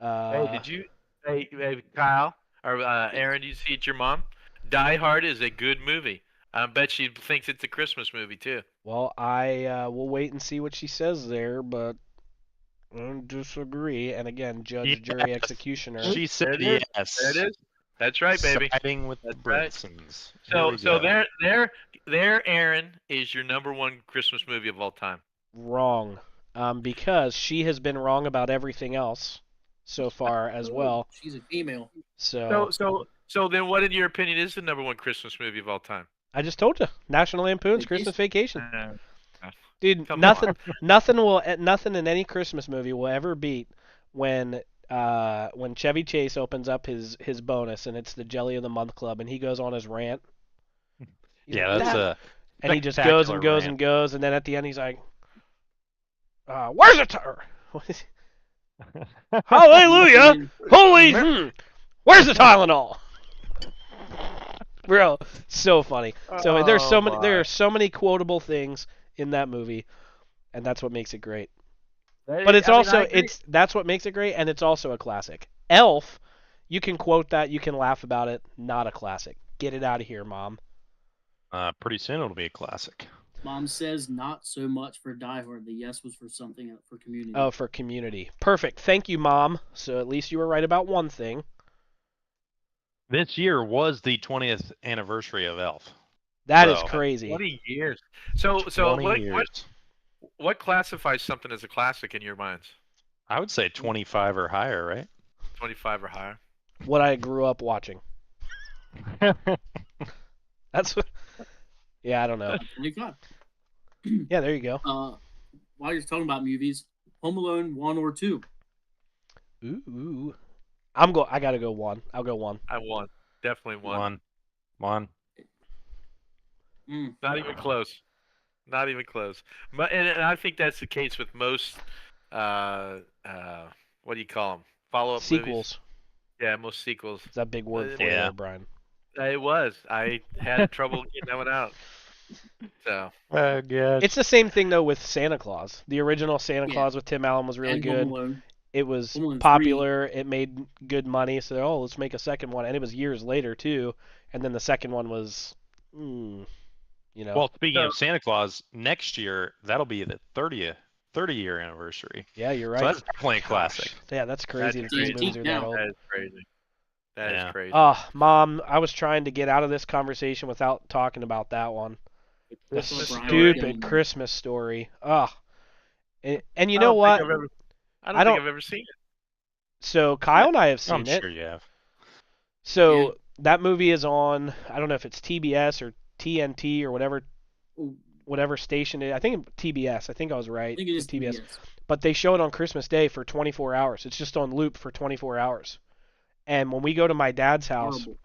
B: Hey, did you? Hey, Kyle or Aaron? Did you see it? Your mom? Die Hard is a good movie. I bet she thinks it's a Christmas movie too.
A: Well, I will wait and see what she says there, but I disagree. And again, judge,
D: Yeah.
A: jury, executioner.
D: She said
B: There it is.
D: yes.
B: There it is. That's right, baby.
D: Siding with the
B: That's right.
D: Brinsons.
B: So there, Aaron is your number one Christmas movie of all time.
A: Wrong. Because she has been wrong about everything else so far as well.
C: She's a female.
B: So then, what in your opinion is the number one Christmas movie of all time?
A: I just told you, National Lampoon's
C: Vacation.
A: Christmas Vacation.
B: Uh,
A: Dude,
B: Come
A: nothing nothing in any Christmas movie will ever beat when Chevy Chase opens up his bonus and it's the Jelly of the Month Club and he goes on his rant. He's
D: Yeah,
A: like,
D: that's
A: "That-"
D: a
A: and he just goes and goes
D: rant.
A: and goes and then at the end he's like, "Where's the what is it? Hallelujah, holy, where's the Tylenol?" Bro, so funny. So there are so many quotable things in that movie, and that's what makes it great. But it's that's what makes it great, and it's also a classic. Elf, you can quote that, you can laugh about it, not a classic. Get it out of here, Mom.
D: Pretty soon it'll be a classic.
C: Mom says not so much for Die Hard. The yes was for something for Community.
A: Oh, for Community. Perfect. Thank you, Mom. So at least you were right about one thing.
D: This year was the 20th anniversary of Elf.
A: That is
D: So,
A: crazy.
B: 20 years. So
D: 20 years.
B: what classifies something as a classic in your minds?
D: I would say 25 or higher, right?
B: 25 or higher.
A: What I grew up watching. That's what. Yeah, I don't know.
C: 25.
A: Yeah, there you go.
C: While you're talking about movies, Home Alone 1 or 2.
A: Ooh. I gotta go one. I'll go one.
B: I won. Definitely won.
D: One.
B: Not even close. Not even close. But and I think that's the case with most. What do you call them? Follow-up
A: Sequels.
B: movies. Yeah, most sequels.
A: Is that big word for you,
D: Yeah.
A: there, Brian?
B: It was. I had trouble getting that one out. So.
D: Oh, gosh.
A: It's the same thing though with Santa Claus. The original Santa
C: Yeah.
A: Claus with Tim Allen was really
C: and
A: good.
C: Home Alone.
A: It was
C: Home Alone 3.
A: popular. It made good money. So let's make a second one. And it was years later too. And then the second one was,
D: Well, speaking of Santa Claus, next year that'll be the 30-year anniversary.
A: Yeah, you're right.
D: So that's definitely a
A: Gosh.
D: classic.
A: Yeah, that's crazy.
B: That's
A: that these
C: crazy.
A: movies are that
C: Now.
A: old.
B: That is crazy. That
D: Yeah.
B: is crazy.
A: Oh, Mom, I was trying to get out of this conversation without talking about that one. The
B: Christmas
C: Brian
B: Story.
A: stupid
C: Dillon.
A: Christmas Story. Oh. And you
B: I
A: know
B: don't
A: what?
B: think I've ever- I
A: I
B: don't
A: don't-
B: think I've ever seen it.
A: So Kyle and I have
D: I'm
A: seen it.
D: sure you have.
A: So
C: Yeah.
A: that movie is on, I don't know if it's TBS or TNT or
C: Oh,
A: whatever station it is. I think TBS. I think I was right.
C: I think it is
A: TBS.
C: TBS.
A: But they show it on Christmas Day for 24 hours. It's just on loop for 24 hours. And when we go to my dad's house,
C: Horrible.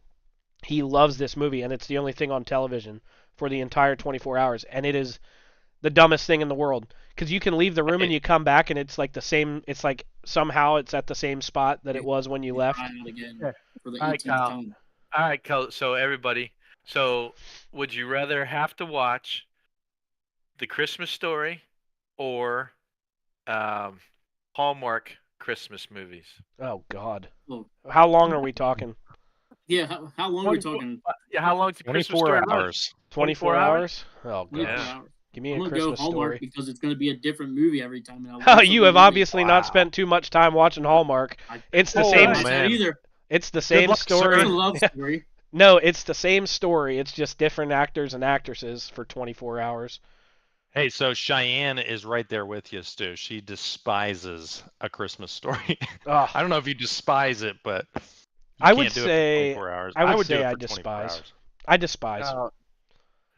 A: he loves this movie, and it's the only thing on television for the entire 24 hours, and it is the dumbest thing in the world. Because you can leave the room and you come back and it's like the same. It's like somehow it's at the same spot that it was when you left.
C: Try out again
B: Yeah.
C: for the
B: All right,
C: 18th
B: Kyle.
C: time.
B: All right, Kyle. So everybody, would you rather have to watch The Christmas Story or Hallmark Christmas movies?
A: Oh God.
C: Oh.
A: How long are we talking?
C: Yeah, how long are we
B: 24
C: talking?
B: Yeah, how long's the Christmas
D: 24
B: Story run?
D: hours.
A: 24 hours? Oh
C: 24
A: gosh.
C: hours.
A: Give me
C: I'm
A: a
C: gonna go
A: Christmas
C: Hallmark
A: story.
C: because it's gonna be a different movie every time. And I
A: Oh,
C: want
A: you
C: something
A: have
C: new.
A: obviously not
D: Wow.
A: spent too much time watching Hallmark. It's the
B: Oh,
A: same.
B: man.
C: Not that either.
A: It's the same
D: luck,
A: story.
C: It's
D: sir.
C: a love story.
A: No, it's the same story. It's just different actors and actresses for 24 hours.
D: Hey, so Cheyenne is right there with you, Stu. She despises A Christmas Story.
A: Ugh.
D: I don't know if you despise it, but you
A: I would
D: can't do it
A: say-
D: for 24 hours.
A: I would
D: do
A: say
D: it
A: I
D: for 24
A: despise.
D: hours.
A: I despise.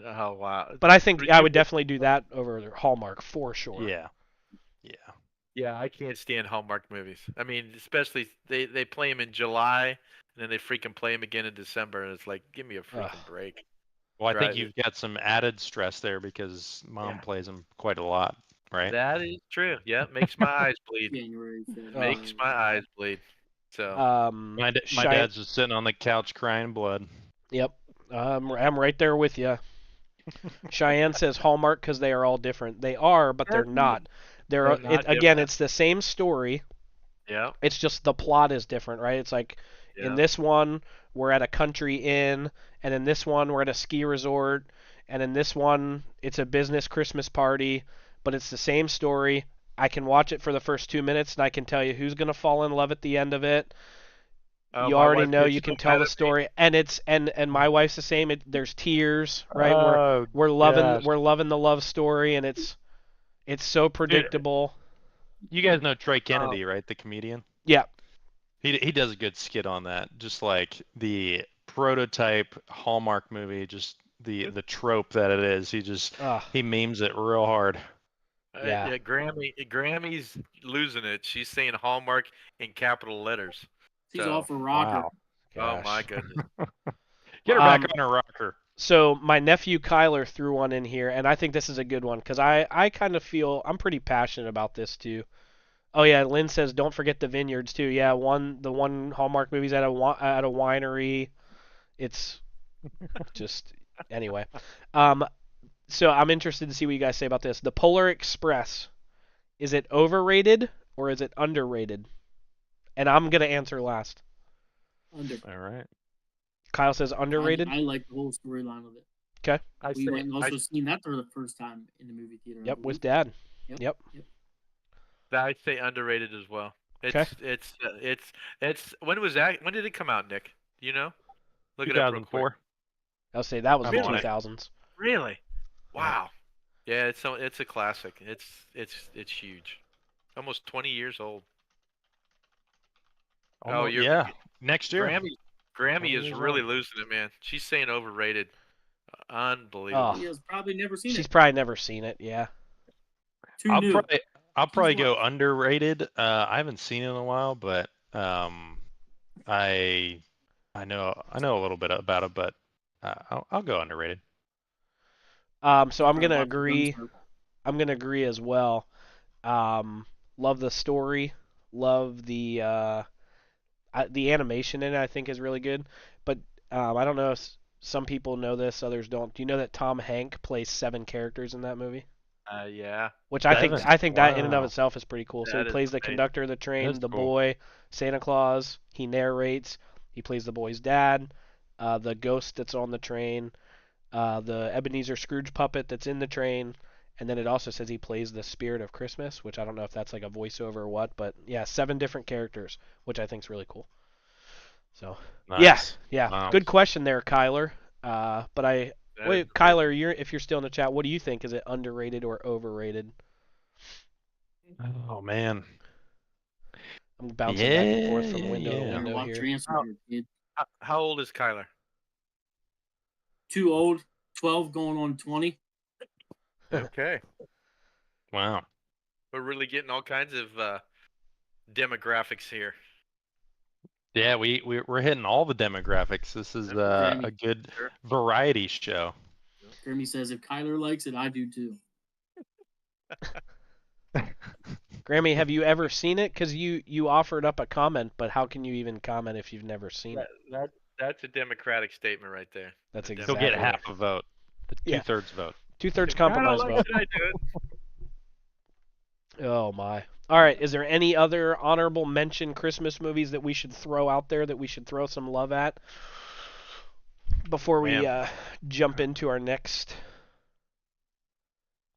B: Oh wow.
A: But I think I would
B: Ridiculous.
A: definitely do that over Hallmark for sure.
D: Yeah. Yeah.
B: Yeah, I can't stand Hallmark movies. I mean, especially they play them in July and then they freaking play them again in December, and it's like, give me a freaking
A: Ugh.
B: break.
D: Well, I think
B: Right.
D: you've got some added stress there because Mom
B: Yeah.
D: plays them quite a lot, right?
B: That is true. Yeah, makes my eyes bleed.
C: January 5th.
B: Makes my eyes bleed. So
D: My dad's just sitting on the couch crying blood.
A: Yep. I'm right there with you. Cheyenne says Hallmark because they are all different. They are, but they're not.
B: They're not
A: Again,
B: different.
A: it's the same story.
B: yeah,
A: It's just the plot is different, right? It's like
B: yeah.
A: in this one we're at a country inn, and in this one we're at a ski resort, and in this one it's a business Christmas party, but it's the same story. I can watch it for the first 2 minutes and I can tell you who's gonna fall in love at the end of it. You
B: My
A: already
B: wife
A: know
B: gets
A: you can
B: so
A: tell
B: mad
A: the
B: at me.
A: story, and it's and my wife's the same. There's tears, right?
D: Oh,
A: we're loving
D: gosh.
A: we're loving the love story, and it's so predictable.
D: You guys know Troy Kennedy, right? The comedian.
A: Yeah.
D: He does a good skit on that. Just like the prototype Hallmark movie, just the trope that it is.
A: Ugh.
D: He memes it real hard.
A: Yeah.
B: Grammy's losing it. She's saying Hallmark in capital letters.
C: She's
B: So,
C: all for rocker.
D: Wow.
B: Oh my
A: Gosh.
B: goodness.
D: Get her back
A: Um,
D: on her rocker.
A: So my nephew Kyler threw one in here, and I think this is a good one because I kind of feel I'm pretty passionate about this too. Oh yeah, Lynn says don't forget the vineyards too. Yeah, the one Hallmark movie's at a winery. It's just anyway. So I'm interested to see what you guys say about this. The Polar Express, is it overrated or is it underrated? And I'm gonna answer last.
C: Under.
D: All right.
A: Kyle says underrated.
C: I like the whole storyline of it.
A: Okay.
C: We went and also seen that for the first time in the movie theater. I
A: Yep,
C: believe.
A: with Dad.
C: Yep.
A: Yep.
B: I'd say underrated as well. It's when was that? When did it come out, Nick? Do you know? Look it up real quick.
D: 2004.
A: I'll say that was the
B: Really?
A: 2000s.
B: Really? Wow. Yeah, it's a classic. It's huge. Almost 20 years old.
D: Almost,
B: you're
D: yeah. Next year.
B: Grammy
D: 20
B: is
D: years
B: really
D: old.
B: losing it, man. She's saying overrated. Unbelievable.
A: Oh.
C: He has probably never seen
A: She's
C: it.
A: probably never seen it. Yeah.
C: Too
D: I'll
C: new.
D: probably go
C: watched.
D: underrated. I haven't seen it in a while, but I know a little bit about it, but I'll go underrated.
A: So I'm
C: Probably
A: gonna
C: watched
A: agree.
C: Gunsmoke.
A: I'm gonna agree as well. Love the story. Love the animation in it. I think is really good. But I don't know if some people know this, others don't. Do you know that Tom Hanks plays 7 characters in that movie?
B: Yeah.
A: Which
D: Seven.
A: I think that in and of
D: Wow.
A: itself is pretty cool. So he
B: That is
A: plays the
B: amazing.
A: conductor of the train,
D: That's
A: the
D: cool.
A: boy, Santa Claus. He narrates. He plays the boy's dad, the ghost that's on the train, the Ebenezer Scrooge puppet that's in the train, and then it also says he plays the Spirit of Christmas, which I don't know if that's like a voiceover or what, but yeah, 7 different characters, which I think is really cool. So
D: Nice.
A: yeah,
D: Wow.
A: good question there, Kyler. But
B: That
A: wait,
B: is
A: Kyler, if you're still in the chat, what do you think? Is it underrated or overrated?
D: Oh man.
A: I'm bouncing back and forth from
D: Yeah,
A: window to
D: yeah.
C: Better
A: window
C: watch
A: here.
C: your answer here, kid.
B: How old is Kyler?
C: Too old. 12 going on 20.
B: Okay.
D: Wow.
B: We're really getting all kinds of demographics here.
D: Yeah, we're hitting all the demographics. This is a good
B: Sure.
D: variety show.
C: Grammy says if Kyler likes it, I do too.
A: Grammy, have you ever seen it? Because you offered up a comment, but how can you even comment if you've never seen it?
B: That's a democratic statement right there.
A: That's
B: A
D: He'll
A: exactly
D: get
A: right.
D: half a vote. The
A: Yeah.
D: 2/3 vote.
A: 2/3
B: If Kyler
A: compromise
B: likes
A: vote.
B: it, I do it.
A: Oh my. All right. Is there any other honorable mention Christmas movies that we should throw out there that we should throw some love at before we
D: Man.
A: jump into our next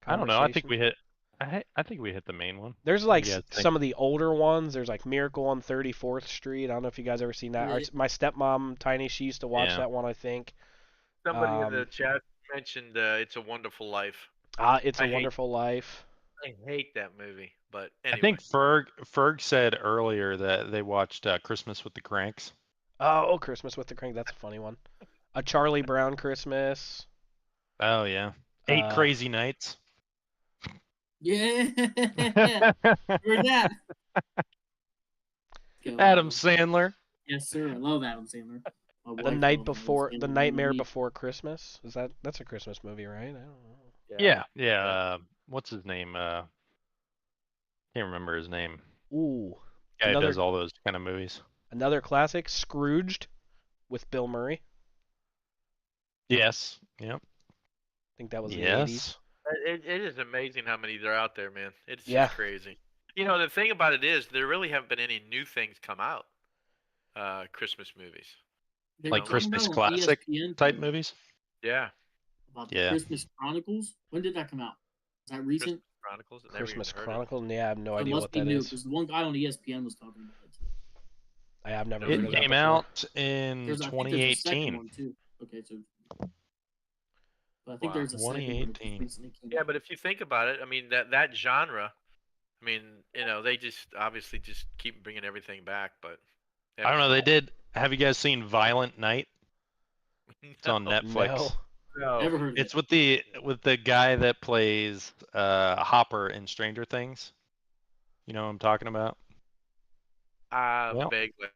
D: I don't know. I think
A: conversation?
D: we hit. I think we hit the main one.
A: There's
D: What
A: like
D: do you guys think?
A: some of the older ones. There's like Miracle on 34th Street. I don't know if you guys ever seen that.
C: Yeah.
A: My stepmom Tiny, she used to watch
D: Yeah.
A: that one, I think.
B: Somebody in the chat mentioned "It's a Wonderful Life."
A: It's a
B: I hate-
A: Wonderful Life.
B: I hate that movie, but anyway.
D: I think Ferg said earlier that they watched Christmas with the Cranks.
A: Oh, Christmas with the Crank. That's a funny one. A Charlie Brown Christmas.
D: Oh yeah. 8 Crazy Nights.
C: Yeah. Heard that. Go,
D: Adam Sandler.
C: Yes, sir. I love Adam Sandler. My
A: The
C: wife
A: night
C: loves Adam
A: before,
C: Sandler
A: the
C: more
A: Nightmare
C: than me.
A: Before Christmas. That's a Christmas movie, right? I don't know.
D: Yeah. What's his name? Can't remember his name.
A: Ooh,
D: Guy who
A: Another-
D: does all those kind of movies.
A: another classic, Scrooged, with Bill Murray.
D: Yes. Yep.
A: I think that was the 80s.
D: Yes.
B: It is amazing how many there are out there, man. It's
A: Yeah.
B: just crazy. You know, the thing about it is there really haven't been any new things come out. Christmas movies.
C: They
D: Like
C: were talking
D: Christmas
C: about on
D: classic
C: ESPN
D: type
C: today
D: movies.
B: Yeah.
C: about the
D: Yeah.
C: Christmas Chronicles. When did that come out? Is that recent?
B: Chronicles. Never
A: Christmas
B: even heard of.
A: Chronicles. Yeah, I have no
C: So it
A: idea
C: must
A: what
C: be
A: that
C: new
A: is.
C: because the one guy on ESPN was talking about it.
A: I have never
B: It
A: heard of
D: It
A: that
D: came
A: before.
D: out in
C: I think there's a second
D: 2018.
C: one too. Okay, so. But I think there's a second one that just
D: 2018.
C: recently came
B: Yeah,
C: out.
B: but if you think about it, I mean that genre, I mean, you know, they just obviously just keep bringing everything back, but
D: I don't know. They did. Have you guys seen Violent Night? It's on Netflix.
A: No.
C: Never heard of
D: It's
C: it.
D: with the guy that plays Hopper in Stranger Things. You know what I'm talking about? Well.
B: Vaguely.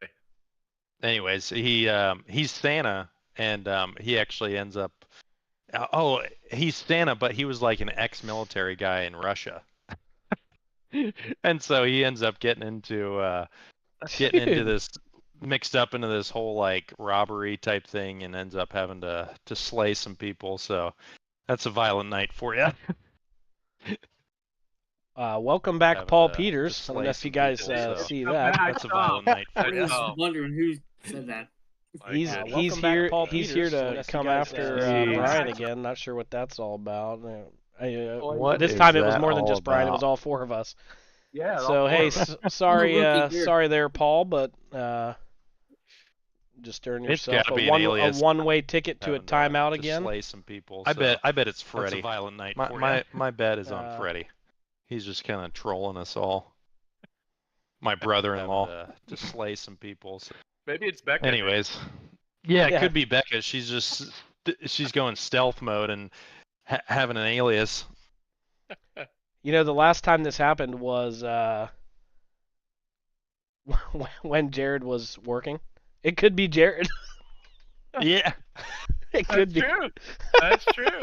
D: Anyways, he's Santa, and he actually ends up. Oh, he's Santa, but he was like an ex-military guy in Russia, and so he ends up getting into
A: Dude.
D: this, mixed up into this whole like robbery type thing, and ends up having to slay some people. So that's a violent night for you.
A: Welcome back,
D: Having
A: Paul
D: to
A: Peters. I don't know
D: slay
A: if you
D: some
A: guys
D: people, so.
A: see
B: Come
A: that.
B: back.
D: That's a violent night for
C: I
D: you.
C: was
B: Oh.
C: wondering who said that.
A: He's
B: goodness.
A: he's
E: Welcome back,
A: here.
E: Paul
A: He's
E: Peters.
A: here to
E: Unless you
A: come
E: guys,
A: after
D: Jeez.
A: Brian again. Not sure what that's all about.
D: What
A: This
D: is
A: time it was
D: that
A: more than
D: all
A: just Brian. It was
D: about?
A: all four of us.
B: Yeah.
A: So hey, sorry,
C: rookie here.
A: sorry there, Paul, but just earn
D: It's
A: yourself
D: gotta
A: a
D: be an alias.
A: one-way ticket to a
D: Having
A: timeout
D: to
A: again.
D: slay some people. I
A: so
D: bet it's
E: That's
D: Freddy.
E: a violent night
D: My
E: for
D: my
E: you.
D: my bet is on
A: Uh,
D: Freddy. He's just kind of trolling us all. My brother-in-law to slay some people. So.
B: Maybe it's Becca.
D: Anyways, yeah, it
A: Yeah.
D: could be Becca. She's going stealth mode and having an alias.
A: You know, the last time this happened was when Jared was working. It could be Jared.
D: Yeah.
A: It could
B: That's
A: be.
B: true. That's true.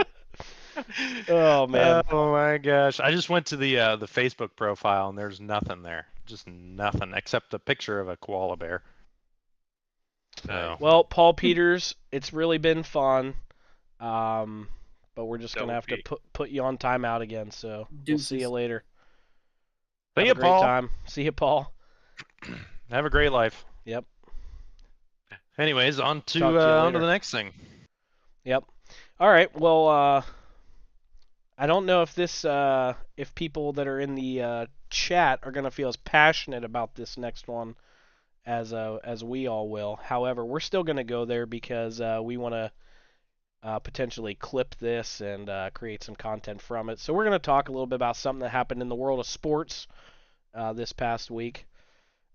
A: Oh man.
D: Oh my gosh! I just went to the Facebook profile and there's nothing there. Just nothing except a picture of a koala bear. So.
A: Well, Paul Peters, it's really been fun. But we're just gonna
B: Double
A: have to
B: P.
A: put you on timeout again. So we'll see you
C: Deuces.
A: later.
D: See
A: Have
D: ya,
A: a great
D: Paul.
A: time. See you, Paul.
D: Have a great life.
A: Yep.
D: Anyways, on
A: Talk to you
D: to
A: later.
D: the next thing.
A: Yep. All right. Well, I don't know if if people that are in the chat are gonna feel as passionate about this next one as we all will. However, we're still gonna go there because we want to potentially clip this and create some content from it. So we're gonna talk a little bit about something that happened in the world of sports this past week.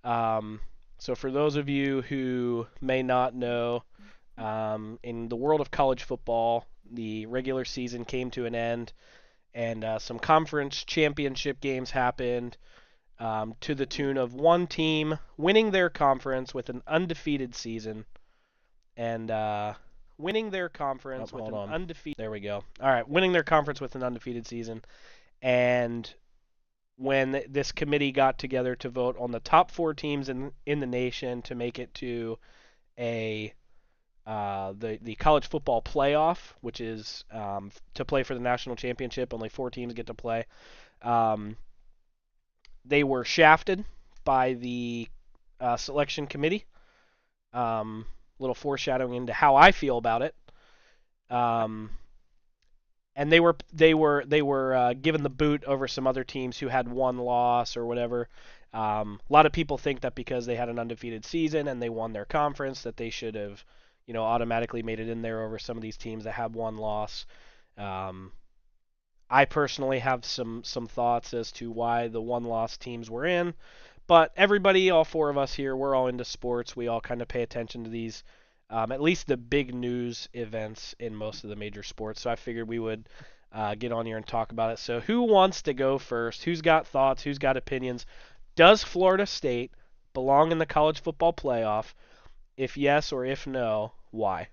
A: So for those of you who may not know, in the world of college football, the regular season came to an end, and some conference championship games happened to the tune of one team winning their conference with an undefeated season, and winning their conference with
D: hold
A: an
D: on.
A: undefeated. There we go. All right, winning their conference with an undefeated season, and when this committee got together to vote on the top 4 teams in the nation to make it to a the college football playoff, which is to play for the national championship. Only 4 teams get to play. They were shafted by the selection committee. Little foreshadowing into how I feel about it. And they were given the boot over some other teams who had 1 loss or whatever. A lot of people think that because they had an undefeated season and they won their conference that they should have, automatically made it in there over some of these teams that had 1 loss. I personally have some thoughts as to why the 1-loss teams were in, but everybody, all 4 of us here, we're all into sports. We all kind of pay attention to these, at least the big news events in most of the major sports. So I figured we would get on here and talk about it. So who wants to go first? Who's got thoughts? Who's got opinions? Does Florida State belong in the college football playoff? If yes or if no, why?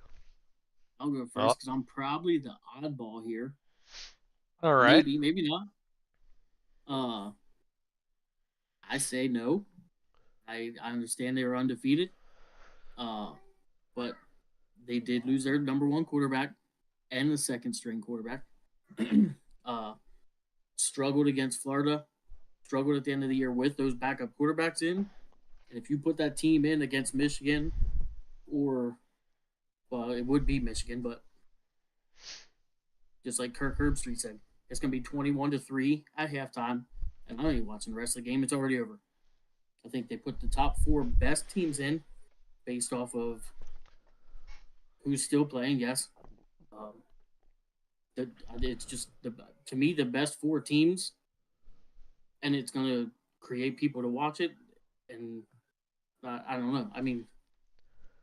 C: I'll go first because I'm probably the oddball here.
D: All right.
C: Maybe not. I say no. I understand they were undefeated. But they did lose their number 1 quarterback and the second string quarterback. Struggled against Florida. Struggled at the end of the year with those backup quarterbacks in. And if you put that team in against Michigan, it would be Michigan, but just like Kirk Herbstreit said, it's going to be 21-3 at halftime, and I don't even watching the rest of the game. It's already over. I think they put the top 4 best teams in based off of who's still playing, yes. It's just, to me, the best 4 teams, and it's going to create people to watch it, and I don't know. I mean,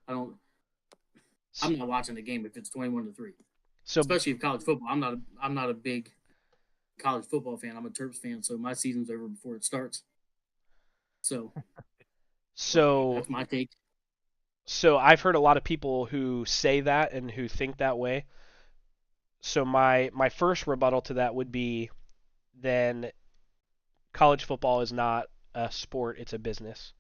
C: I'm not watching the game if it's 21-3.
A: So,
C: especially if college football. I'm not a big college football fan. I'm a Terps fan, so my season's over before it starts. So that's my take.
A: So I've heard a lot of people who say that and who think that way. So my first rebuttal to that would be, then college football is not a sport, it's a business.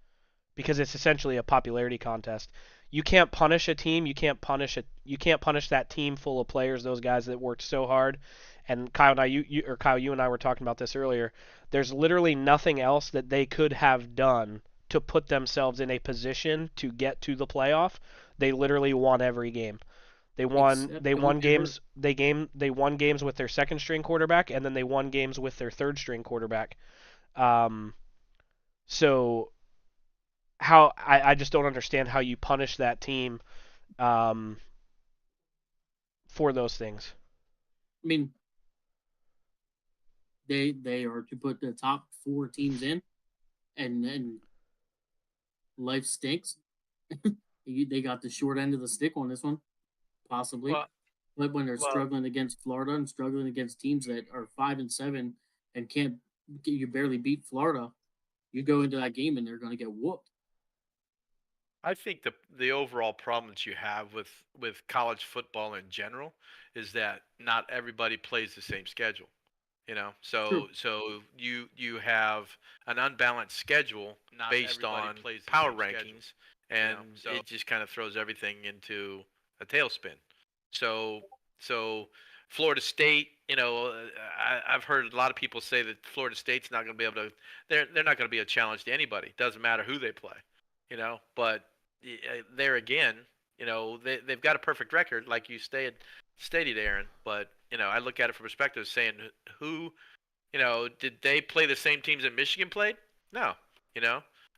A: Because it's essentially a popularity contest. You can't punish a team, you can't punish that team full of players, those guys that worked so hard. And Kyle and you and I were talking about this earlier. There's literally nothing else that they could have done to put themselves in a position to get to the playoff. They literally won every game. They won games with their second string quarterback, and then they won games with their third string quarterback. So how I just don't understand how you punish that team for those things.
C: I mean, they are to put the top 4 teams in, and then life stinks. They got the short end of the stick on this one, possibly. But when they're struggling against Florida and struggling against teams that are 5-7 and you barely beat Florida, you go into that game and they're going to get whooped.
B: I think the overall problem that you have with college football in general is that not everybody plays the same schedule. So you have an unbalanced schedule based on power rankings, and it just kind of throws everything into a tailspin. So Florida State, I've heard a lot of people say that Florida State's not going to be able to. They're not going to be a challenge to anybody. Doesn't matter who they play, But there again, they've got a perfect record, like you stated, Aaron. But I look at it from perspective saying who, did they play the same teams that Michigan played? No.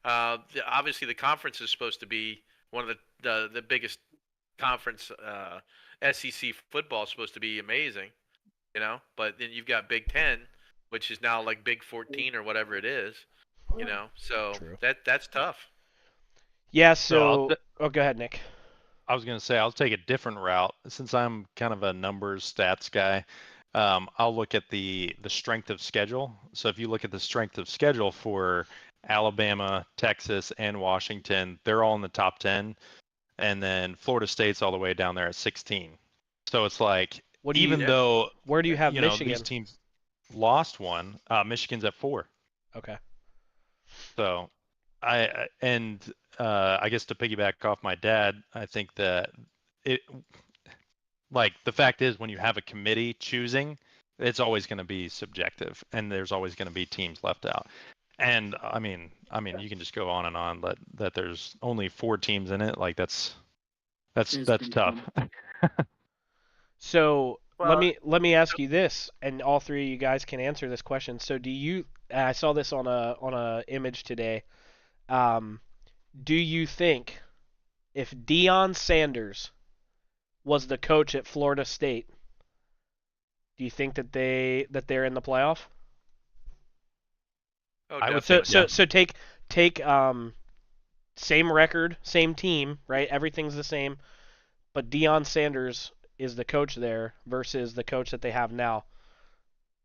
B: Obviously the conference is supposed to be one of the biggest conference. SEC football is supposed to be amazing, But then you've got Big 10, which is now like Big 14 or whatever it is, So
A: True.
B: that's tough.
A: Yeah. So go ahead, Nick.
D: I was going to say I'll take a different route since I'm kind of a numbers stats guy. I'll look at the strength of schedule. So if you look at the strength of schedule for Alabama, Texas, and Washington, they're all in the top 10. and then Florida State's all the way down there at 16. So it's like,
A: What do you?
D: even though
A: Where do you have
D: these
A: Michigan?
D: teams lost one, Michigan's at 4.
A: Okay.
D: So I guess to piggyback off my dad, I think that it, like, the fact is, when you have a committee choosing, it's always going to be subjective, and there's always going to be teams left out. And I mean, you can just go on and on that there's only 4 teams in it. Like, that's
C: It's pretty
D: tough.
A: So
B: Well,
A: let me ask you this, and all three of you guys can answer this question. So do you? I saw this on a image today. Do you think if Deion Sanders was the coach at Florida State, do you think that they're in the playoff?
B: oh,
D: I would
A: So
B: definitely.
D: think, yeah.
A: take same record, same team, right? Everything's the same, but Deion Sanders is the coach there versus the coach that they have now.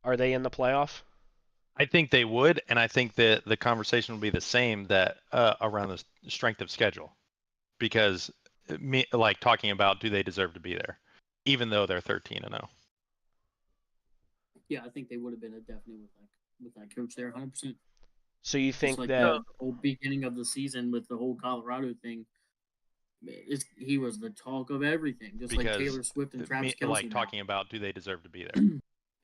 A: Are they in the playoff?
D: I think they would, and I think that the conversation would be the same that around the strength of schedule, because like, talking about, do they deserve to be there, even though they're 13-0.
C: Yeah, I think they would have been a definitely with that coach there, 100%.
A: So you
C: Just
A: think
C: like
A: that
C: the whole beginning of the season with the whole Colorado thing, he was the talk of everything, just like
D: Because
C: Taylor Swift and Travis Kelce.
D: like,
C: now.
D: talking about, do they deserve to be there?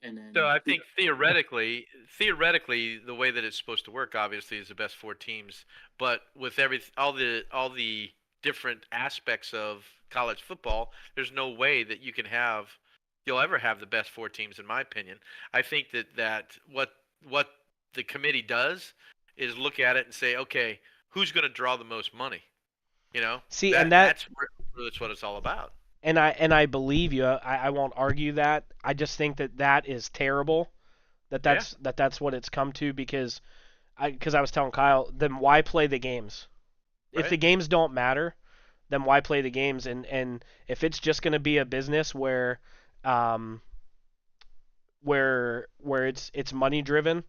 C: And then
B: So I think theoretically, the way that it's supposed to work, obviously, is the best 4 teams. But with all the different aspects of college football, there's no way that you'll ever have the best 4 teams, in my opinion. I think that what the committee does is look at it and say, okay, who's going to draw the most money? You know,
A: see, and that's
B: what it's all about.
A: and I believe you. I won't argue that. I just think that is terrible. That's what it's come to because I was telling Kyle, then why play the games? If
B: Right.
A: the games don't matter, then why play the games? And if it's just going to be a business um, where it's money driven,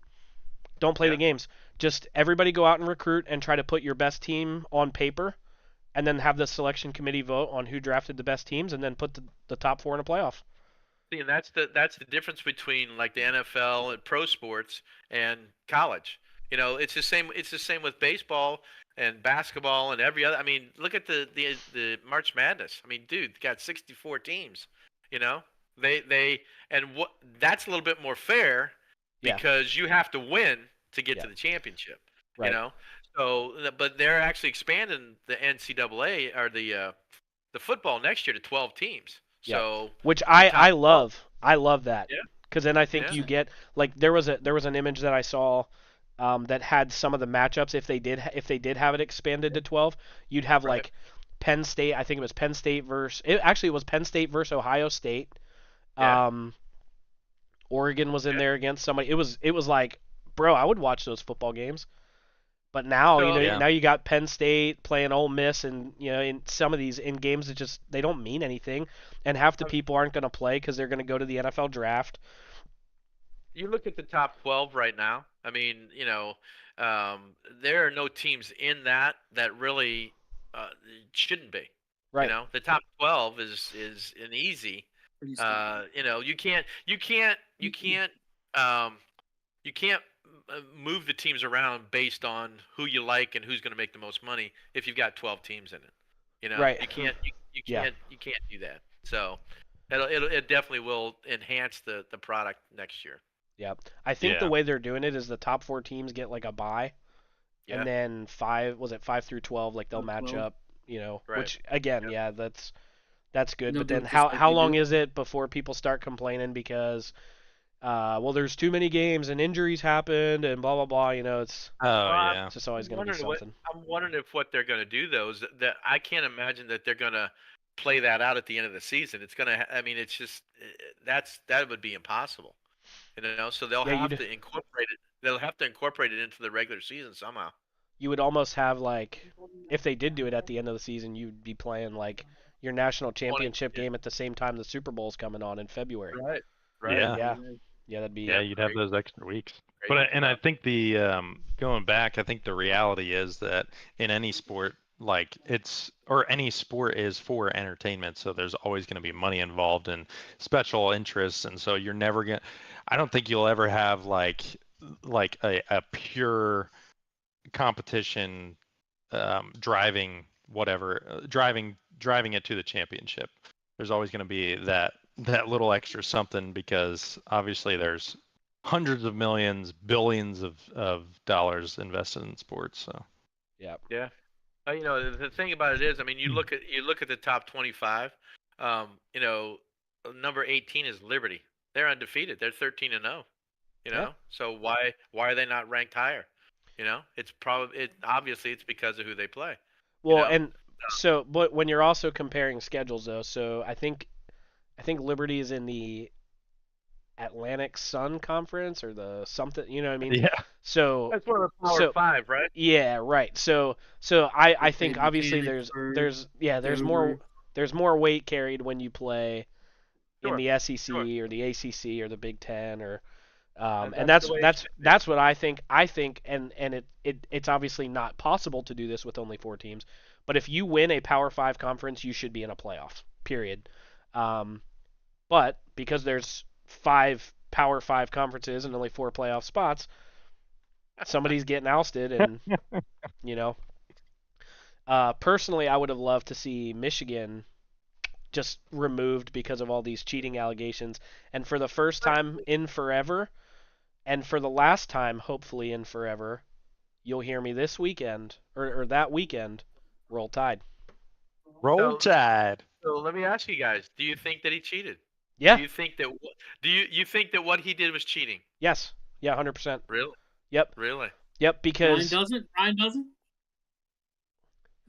A: don't play
B: Yeah.
A: the games. Just everybody go out and recruit and try to put your best team on paper, and then have the selection committee vote on who drafted the best teams, and then put the top 4 in a playoff.
B: See, and that's the difference between like the NFL and pro sports and college. You know, it's the same. It's the same with baseball and basketball and every other. I mean, look at the March Madness. I mean, dude, got 64 teams. You know, they and what that's a little bit more fair
A: Yeah.
B: because you have to win to get
A: Yeah.
B: to the championship.
A: Right.
B: You know, so but they're actually expanding the NCAA or the football next year to 12 teams.
A: Yeah.
B: So
A: Which
B: the
A: I
B: top 12
A: love. I love that.
B: Yeah.
A: Because then I think
B: Yeah.
A: you get like there was an image that I saw that had some of the matchups if they did have it expanded to 12, you'd have
B: Right.
A: like Penn State. I think it was Penn State versus it was Penn State versus Ohio State.
B: Yeah.
A: Oregon was in
B: Yeah.
A: there against somebody. It was like, bro, I would watch those football games. But now,
B: So,
D: Yeah.
A: now you got Penn State playing Ole Miss, and in some of these in games that just they don't mean anything, and half the people aren't going to play because they're going to go to the NFL draft.
B: you look at the top 12 right now. I mean, there are no teams in that really shouldn't be.
A: Right.
B: You know, the top 12 is an easy.
C: pretty stupid.
B: You can't move the teams around based on who you like and who's going to make the most money if you've got 12 teams in it. You know,
A: Right.
B: you can't
A: Yeah.
B: you can't do that. So it definitely will enhance the product next year.
A: Yeah. I think the
D: Yeah.
A: way they're doing it is the top 4 teams get like a bye,
B: Yeah.
A: and then 5 through 12 like they'll
C: Or
A: match
C: 12.
A: up.
B: Right.
A: Which again,
B: Yep.
A: yeah, that's good.
C: They'll
A: But
C: do
A: then
C: it just like
A: how
C: they
A: long
C: do.
A: is it before people start complaining because well, there's too many games and injuries happened and blah blah blah. It's
D: Oh,
B: Well,
D: yeah.
A: just always going to be something.
B: I'm wondering if what they're going to do though is that I can't imagine that they're going to play that out at the end of the season. It's going to. I mean, it's just that would be impossible. So they'll
A: Yeah,
B: have to incorporate it. They'll have to incorporate it into the regular season somehow.
A: You would almost have like if they did do it at the end of the season, you'd be playing like your national championship
B: yeah.
A: game at the same time the Super Bowl's coming on in February.
B: Right.
D: Yeah.
A: Yeah. Yeah, that'd be
D: Yeah, you'd have
B: great.
D: those extra weeks.
B: Great.
D: But and I think the going back, I think the reality is that in any sport, like it's or any sport is for entertainment, so there's always going to be money involved and special interests, and so you're never going to I don't think you'll ever have like a pure competition driving whatever driving it to the championship. There's always going to be that little extra something because obviously there's hundreds of millions, billions of dollars invested in sports. So
A: Yeah.
B: Yeah. You know, the thing about it is, I mean, you look at the top 25. You know, number 18 is Liberty. They're undefeated. They're 13-0. You
A: Yeah.
B: know, so why are they not ranked higher? You know, it's probably obviously it's because of who they play. You
A: Well,
B: know,
A: and so, but when you're also comparing schedules, though, so I think Liberty is in the Atlantic Sun Conference or the something, you know what I mean?
D: yeah,
A: So,
B: that's one of the Power
A: so
B: Five, right?
A: yeah, right. So I
C: Play
A: think obviously
C: Mechanicsburg,
A: there's
C: Dover.
A: more weight carried when you play in
B: Sure,
A: the
B: sure.
A: SEC or the ACC or the Big Ten or and
B: That's the way it should be.
A: that's what I think. I think, and it's obviously not possible to do this with only 4 teams. But if you win a Power Five conference, you should be in a playoff. Period. Um, but because there's 5 Power 5 conferences and only 4 playoff spots, somebody's getting ousted, and you know. Personally, I would have loved to see Michigan just removed because of all these cheating allegations, and for the first time in forever, and for the last time, hopefully in forever, you'll hear me this weekend or that weekend. Roll Tide.
D: roll
B: So,
D: tide.
B: so let me ask you guys: do you think that he cheated?
A: Yeah.
B: Do you think that do you think that what he did was cheating?
A: Yes. Yeah. 100%.
B: Really?
A: Yep.
B: Really?
A: Yep.
C: Ryan
A: Because
C: doesn't. Ryan doesn't.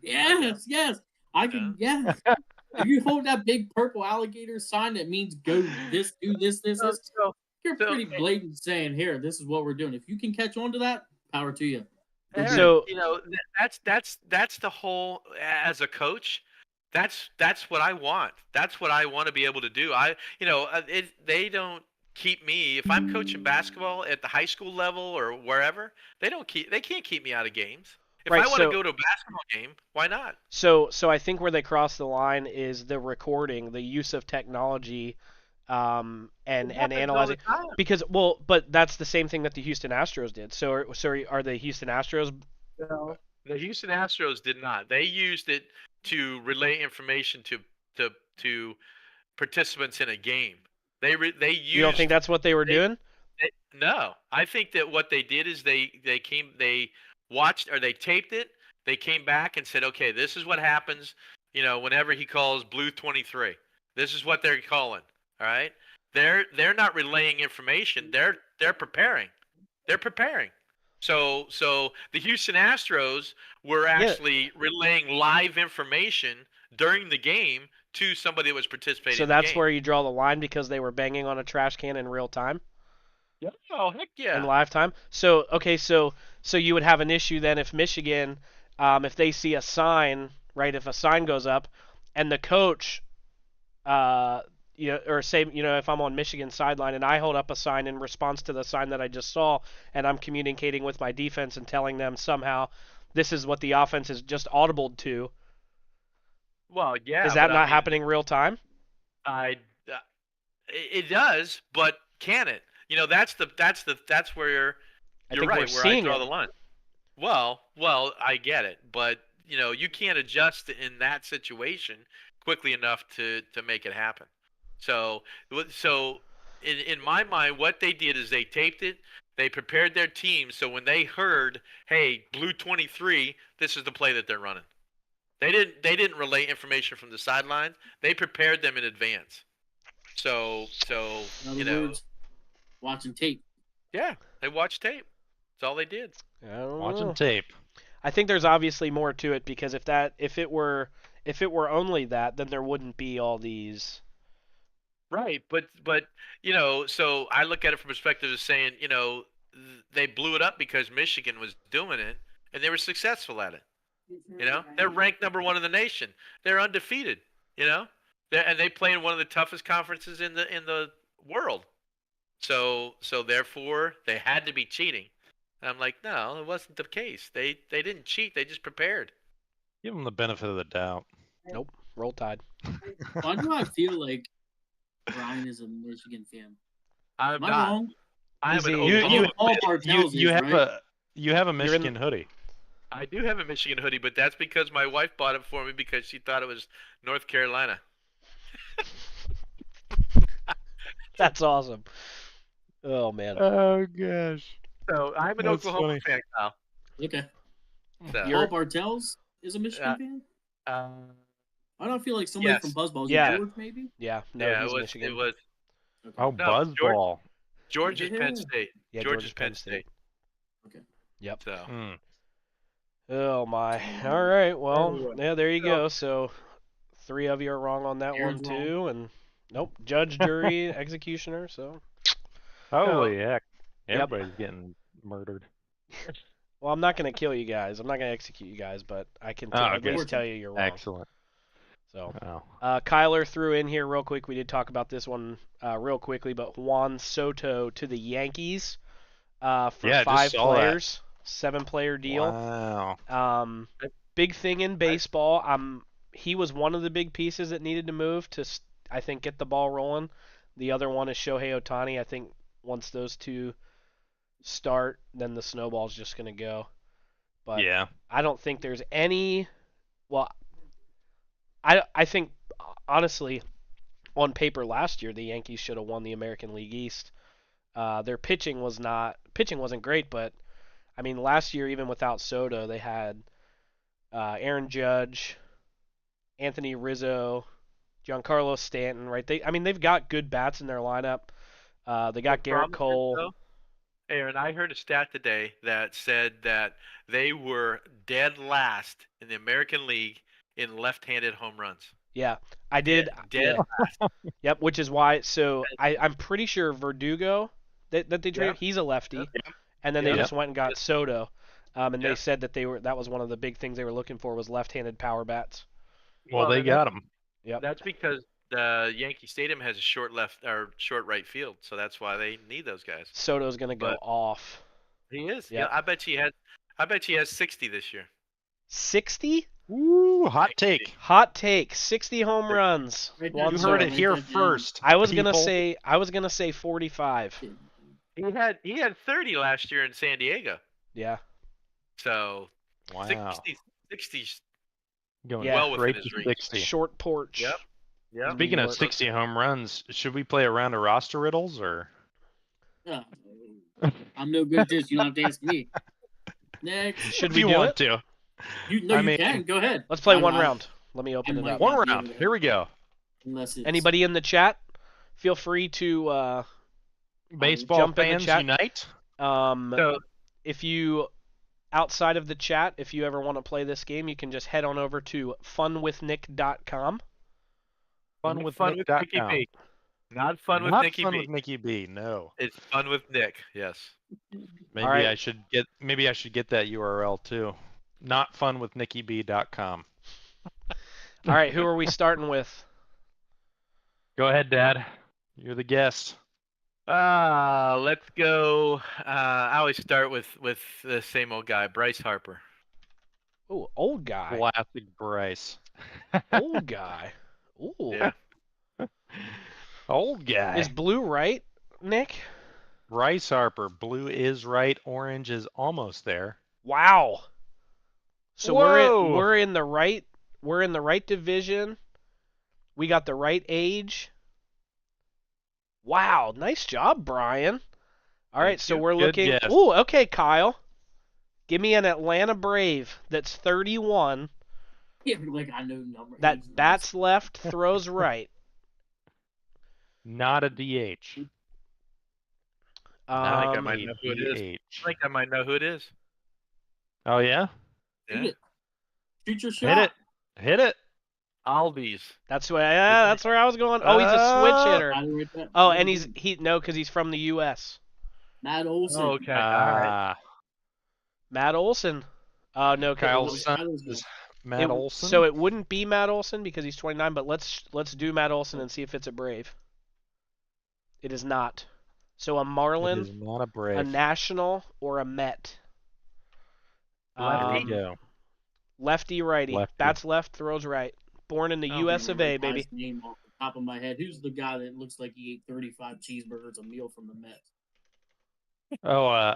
B: I guess.
C: Yes. I
B: Yeah.
C: can. Yes. If you hold that big purple alligator sign that means go this, do this,
B: So, so,
C: you're
B: so
C: pretty blatant saying here, this is what we're doing. If you can catch on to that, power to you. Go get
B: Aaron,
C: it.
A: so
B: you know, that's the whole as a coach. That's what I want. That's what I want to be able to do. They don't keep me if I'm coaching basketball at the high school level or wherever. They can't keep me out of games. If
A: right.
B: I want to
A: So
B: go to a basketball game, why not?
A: so I think where they cross the line is the recording, the use of technology,
B: It
A: and
B: happens all the
A: analyzing.
B: time.
A: Because but that's the same thing that the Houston Astros did. So are the Houston Astros?
B: No. The Houston Astros did not. They used it to relay information to to participants in a game. They
A: You don't think
B: used
A: that's what they were
B: they
A: doing?
B: No, I think that what they did is they watched or they taped it. They came back and said, okay, this is what happens. You know, whenever he calls Blue 23, this is what they're calling. All right, they're not relaying information. They're preparing. They're preparing. So the Houston Astros were
A: Yeah.
B: actually relaying live information during the game to somebody that was participating
A: So
B: in the
A: that's
B: game.
A: where you draw the line because they were banging on a trash can in real time,
B: Yeah. Oh heck
A: in
B: yeah.
A: live time. So okay, so you would have an issue then if Michigan, if they see a sign, right? If a sign goes up, and the coach, uh, or say, if I'm on Michigan sideline and I hold up a sign in response to the sign that I just saw, and I'm communicating with my defense and telling them somehow this is what the offense is just audibled to.
B: Well,
A: Is
B: yeah,
A: that
B: but I
A: not
B: mean,
A: happening real time?
B: I it does, but can it? You know, that's where
A: I
B: you're
A: think we're
B: right, where I
A: seeing
B: draw
A: it.
B: the line. Well, I get it, but you know, you can't adjust in that situation quickly enough to make it happen. So, so in my mind, what they did is they taped it. They prepared their team, so when they heard, "Hey, Blue 23, this is the play that they're running." They didn't relay information from the sidelines. They prepared them in advance. So
C: In
B: you
C: other
B: know,
C: words, watching tape.
B: yeah, they watched tape. That's all they did.
A: I don't
D: Watching
A: know.
D: tape.
A: I think there's obviously more to it because if it were only that, then there wouldn't be all these.
B: Right, but you know, so I look at it from perspective of saying, you know, they blew it up because Michigan was doing it and they were successful at it. You know, they're ranked number one in the nation. They're undefeated. You know, and they play in one of the toughest conferences in the world. So therefore they had to be cheating. And I'm like, no, it wasn't the case. They didn't cheat. They just prepared.
D: Give them the benefit of the doubt.
A: Nope. Roll Tide.
C: Why do I feel like Brian is a Michigan fan?
B: I'm
C: Am I
B: not.
C: wrong?
B: I am
A: He's
B: an
A: a-
C: I
B: Oklahoma.
C: know Paul Bartels
D: you
C: is,
D: have
C: right?
D: you have a
A: You're in-
D: Michigan hoodie.
B: I do have a Michigan hoodie, but that's because my wife bought it for me because she thought it was North Carolina.
A: That's awesome. Oh man.
D: Oh gosh.
B: So I'm an
D: That's
B: Oklahoma
D: funny.
B: fan, Kyle.
C: Okay.
B: So,
A: You're-
C: Paul Bartels is a Michigan fan?
B: uh,
C: I don't feel like somebody
B: Yes.
C: from Buzzballs.
A: Yeah.
C: George, maybe?
A: Yeah. No,
B: yeah,
A: he's
B: it was.
A: Michigan.
B: It was
C: Okay.
D: Oh,
B: No,
D: buzzball.
B: George is Penn
C: Yeah.
B: State.
A: Yeah,
B: George is Penn State.
C: Okay.
A: Yep.
B: So
D: Hmm.
A: Oh my. All right. Well,
C: Anyway.
A: yeah, there you
B: So-
A: go. So 3 of you are wrong on that
C: Aaron's
A: one too, and nope, judge, jury, executioner. So
D: Holy heck.
A: Yep.
D: Everybody's getting murdered.
A: well, I'm not gonna kill you guys. I'm not gonna execute you guys, but I can
D: Oh,
A: at
D: okay.
A: least tell you you're wrong.
D: Excellent.
A: So.
D: Oh.
A: Kyler threw in here real quick. We did talk about this one real quickly, but Juan Soto to the Yankees for
D: Yeah, I just
A: 5
D: saw that.
A: players, 7-player deal.
D: Wow.
A: Big thing in baseball. He was one of the big pieces that needed to move to, I think, get the ball rolling. The other one is Shohei Ohtani. I think once those two start, then the snowball's just going to go. But
D: Yeah.
A: I don't think there's any. Well, I think honestly, on paper last year the Yankees should have won the American League East. Their pitching wasn't great, but I mean last year even without Soto they had Aaron Judge, Anthony Rizzo, Giancarlo Stanton. Right? They've got good bats in their lineup. They got
B: The
A: Garrett
B: problem is,
A: Cole.
B: though, Aaron, I heard a stat today that said that they were dead last in the American League in left-handed home runs.
A: Yeah, I did.
B: Dead
A: Yeah.
B: last.
A: Yep, which is why. So I'm pretty sure Verdugo that they traded. He's a lefty, and then they
B: Yep.
A: just went and got Soto, and they
B: Yep.
A: said that was one of the big things they were looking for was left-handed power bats.
D: Well, they
B: then
D: got him.
A: Yep.
B: That's because the Yankee Stadium has a short left or short right field, so that's why they need those guys.
A: Soto's gonna go
B: But-
A: off.
B: He is.
A: Yep.
B: Yeah, I bet he has 60 this year.
A: 60?
D: Woo, hot take.
A: Hot take. 60 home runs.
C: Right
A: Juan
C: there.
D: You
A: Soto.
D: heard it
C: Write
D: here
C: that down.
D: first.
A: I was gonna
D: people.
A: say 45.
B: He had 30 last year in San Diego.
A: Yeah.
B: So
D: Wow.
B: 60's
D: Going
A: Yeah.
B: well within
D: straight
B: his
D: to
B: reach.
D: 60.
A: Short porch.
B: Yep. Yeah.
D: Speaking
A: New
D: of
A: York.
D: 60 home runs, should we play a round of roster riddles or?
C: Yeah. I'm no good at this. You don't have to ask me. Next.
A: Should
D: If
A: we
D: you
A: do
D: want
A: it?
D: to.
C: You know
D: I
C: you
D: mean-
C: can. Go ahead.
A: Let's play
C: I-
A: one
C: I-
A: round. Let me open
C: I
A: it
C: might
A: up.
C: not
D: One
C: be
D: round.
C: able to-
D: Here we go.
C: Unless it's
A: Anybody in the chat? Feel free to
D: Baseball
A: jump in the
D: fans
A: chat.
D: unite.
B: So
A: if you outside of the chat, if you ever want to play this game, you can just head on over to funwithnick.com.
D: Funwithnick.com.
B: Nicky B. Not fun with
D: Not
B: Nicky
D: fun
B: B.
D: with Nicky B. No.
B: It's fun with Nick. Yes.
D: Maybe
A: right.
D: I should get that URL too. Notfunwithnickyb.com.
A: All right, who are we starting with?
D: Go ahead, Dad. You're the guest.
B: Let's go. I always start with the same old guy, Bryce Harper.
A: Oh, old guy.
D: Classic Bryce.
A: Old guy. Ooh.
B: Yeah.
D: Old guy.
A: Is blue right, Nick?
D: Bryce Harper. Blue is right. Orange is almost there.
A: Wow. So
D: Whoa.
A: we're in the right division. We got the right age. Wow, nice job, Brian. All right,
D: Thank
A: so
D: you.
A: we're
D: Good
A: looking.
D: guess.
A: Ooh, okay, Kyle. Give me an Atlanta Brave that's 31.
C: Yeah, like I know number.
A: That
C: age
A: bats left, throws right.
D: Not a DH.
B: I think I
A: Um,
B: might know who it is.
D: DH.
B: I think I might know who it is.
D: Oh yeah?
C: Shoot it. Shoot your
D: Hit
C: shot.
D: it. Hit it.
B: Albies.
A: that's where I was going. Oh, he's a switch hitter.
C: I write that-
A: Oh, and because he's from the U.S.
C: Matt Olson.
B: Oh, okay. All right.
A: Matt Olson. Oh no,
D: Kyle's
C: That
D: son
C: was good.
D: is Matt Olson.
A: So it wouldn't be Matt Olson because he's 29, but let's do Matt Olson and see if it's a Brave. It is not. So a
D: It
A: Marlin,
D: is not a Brave.
A: a National, or a Met.
D: There we
A: Um,
D: go.
A: Lefty, righty.
D: Lefty.
A: Bats left, throws right. Born in the
B: I don't
A: U.S. of A,
C: Remember the
A: baby.
C: guy's name off the top of my head. Who's the guy that looks like he ate 35 cheeseburgers a meal from the Mets?
D: Oh,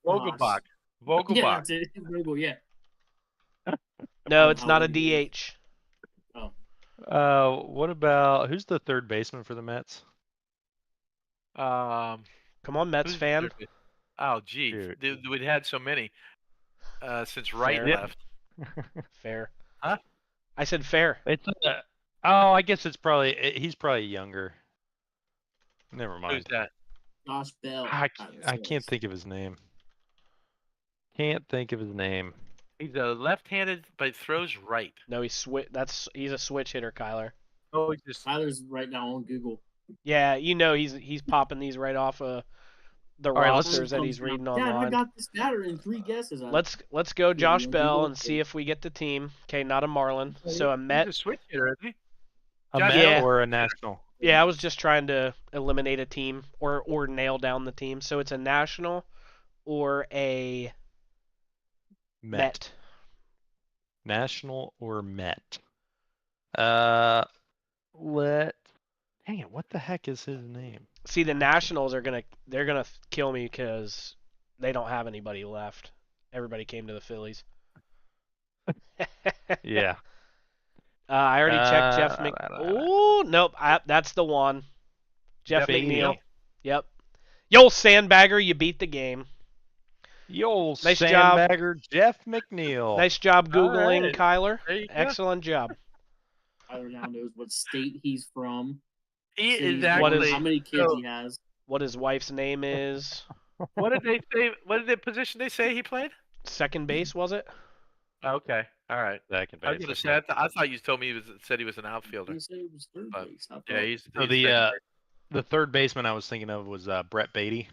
B: Vogelbach.
C: Yeah,
B: Vogelbach.
C: that's it. Vogel, yeah.
A: No,
C: Oh,
A: it's
C: how
A: not a
C: old he is.
A: DH.
D: what about who's the third baseman for the Mets?
B: Um,
A: Come on, Mets
B: who's the
A: fan.
B: third base- Oh, gee,
D: Shoot.
B: we'd had so many since Wright
A: Fair.
B: left.
A: Fair.
B: Huh?
A: I said fair.
D: It's oh, I guess it's probably he's probably younger. Never
B: Who's
D: mind.
B: that?
C: Josh Bell.
D: I can't think of his name. Can't think of his name.
B: He's a left-handed, but throws right.
A: No, he's a switch hitter, Kyler.
B: Oh, he's just
C: Tyler's right now on Google.
A: Yeah, you know he's popping these right off the
D: right, let's-
A: rosters that he's reading
C: Dad, I
A: online.
C: got this batter in 3 guesses.
A: Let's go Josh
C: you
A: Bell
C: go
A: and
C: for
A: see
C: it.
A: if we get the team. Okay, not a Marlin. So a
B: he's
A: Met.
B: a switch hitter, isn't he?
D: A
B: Josh
D: Met
A: Bell.
D: or a National?
A: Yeah, I was just trying to eliminate a team or nail down the team. So it's a national or a Met.
D: National or Met? Dang it, what the heck is his name?
A: See, the Nationals are they're gonna kill me because they don't have anybody left. Everybody came to the Phillies.
D: Yeah.
A: I already checked Jeff Mc. Oh nope, that's the one. Jeff
B: Jeff
A: McNeil.
B: McNeil.
A: Yep. Yo, sandbagger, you beat the game.
D: Yo,
A: Nice job.
D: sandbagger Jeff McNeil.
A: Nice job
B: All
A: googling,
B: right.
A: Kyler.
B: There you go.
A: Excellent job.
C: Tyler now knows what state he's from.
B: He
C: cities,
B: is actually.
C: how many kids
B: so-
C: he has.
A: What his wife's name is?
B: What did they say? What did the position they say he played?
A: Second base, was it?
B: Okay, all right.
D: Second
B: I was
D: base.
B: gonna say I thought you told me said he was an outfielder.
C: He said it was third
B: But,
C: base. I thought-
B: Yeah, he's
D: So
B: second base.
D: the third baseman I was thinking of was Brett Beatty.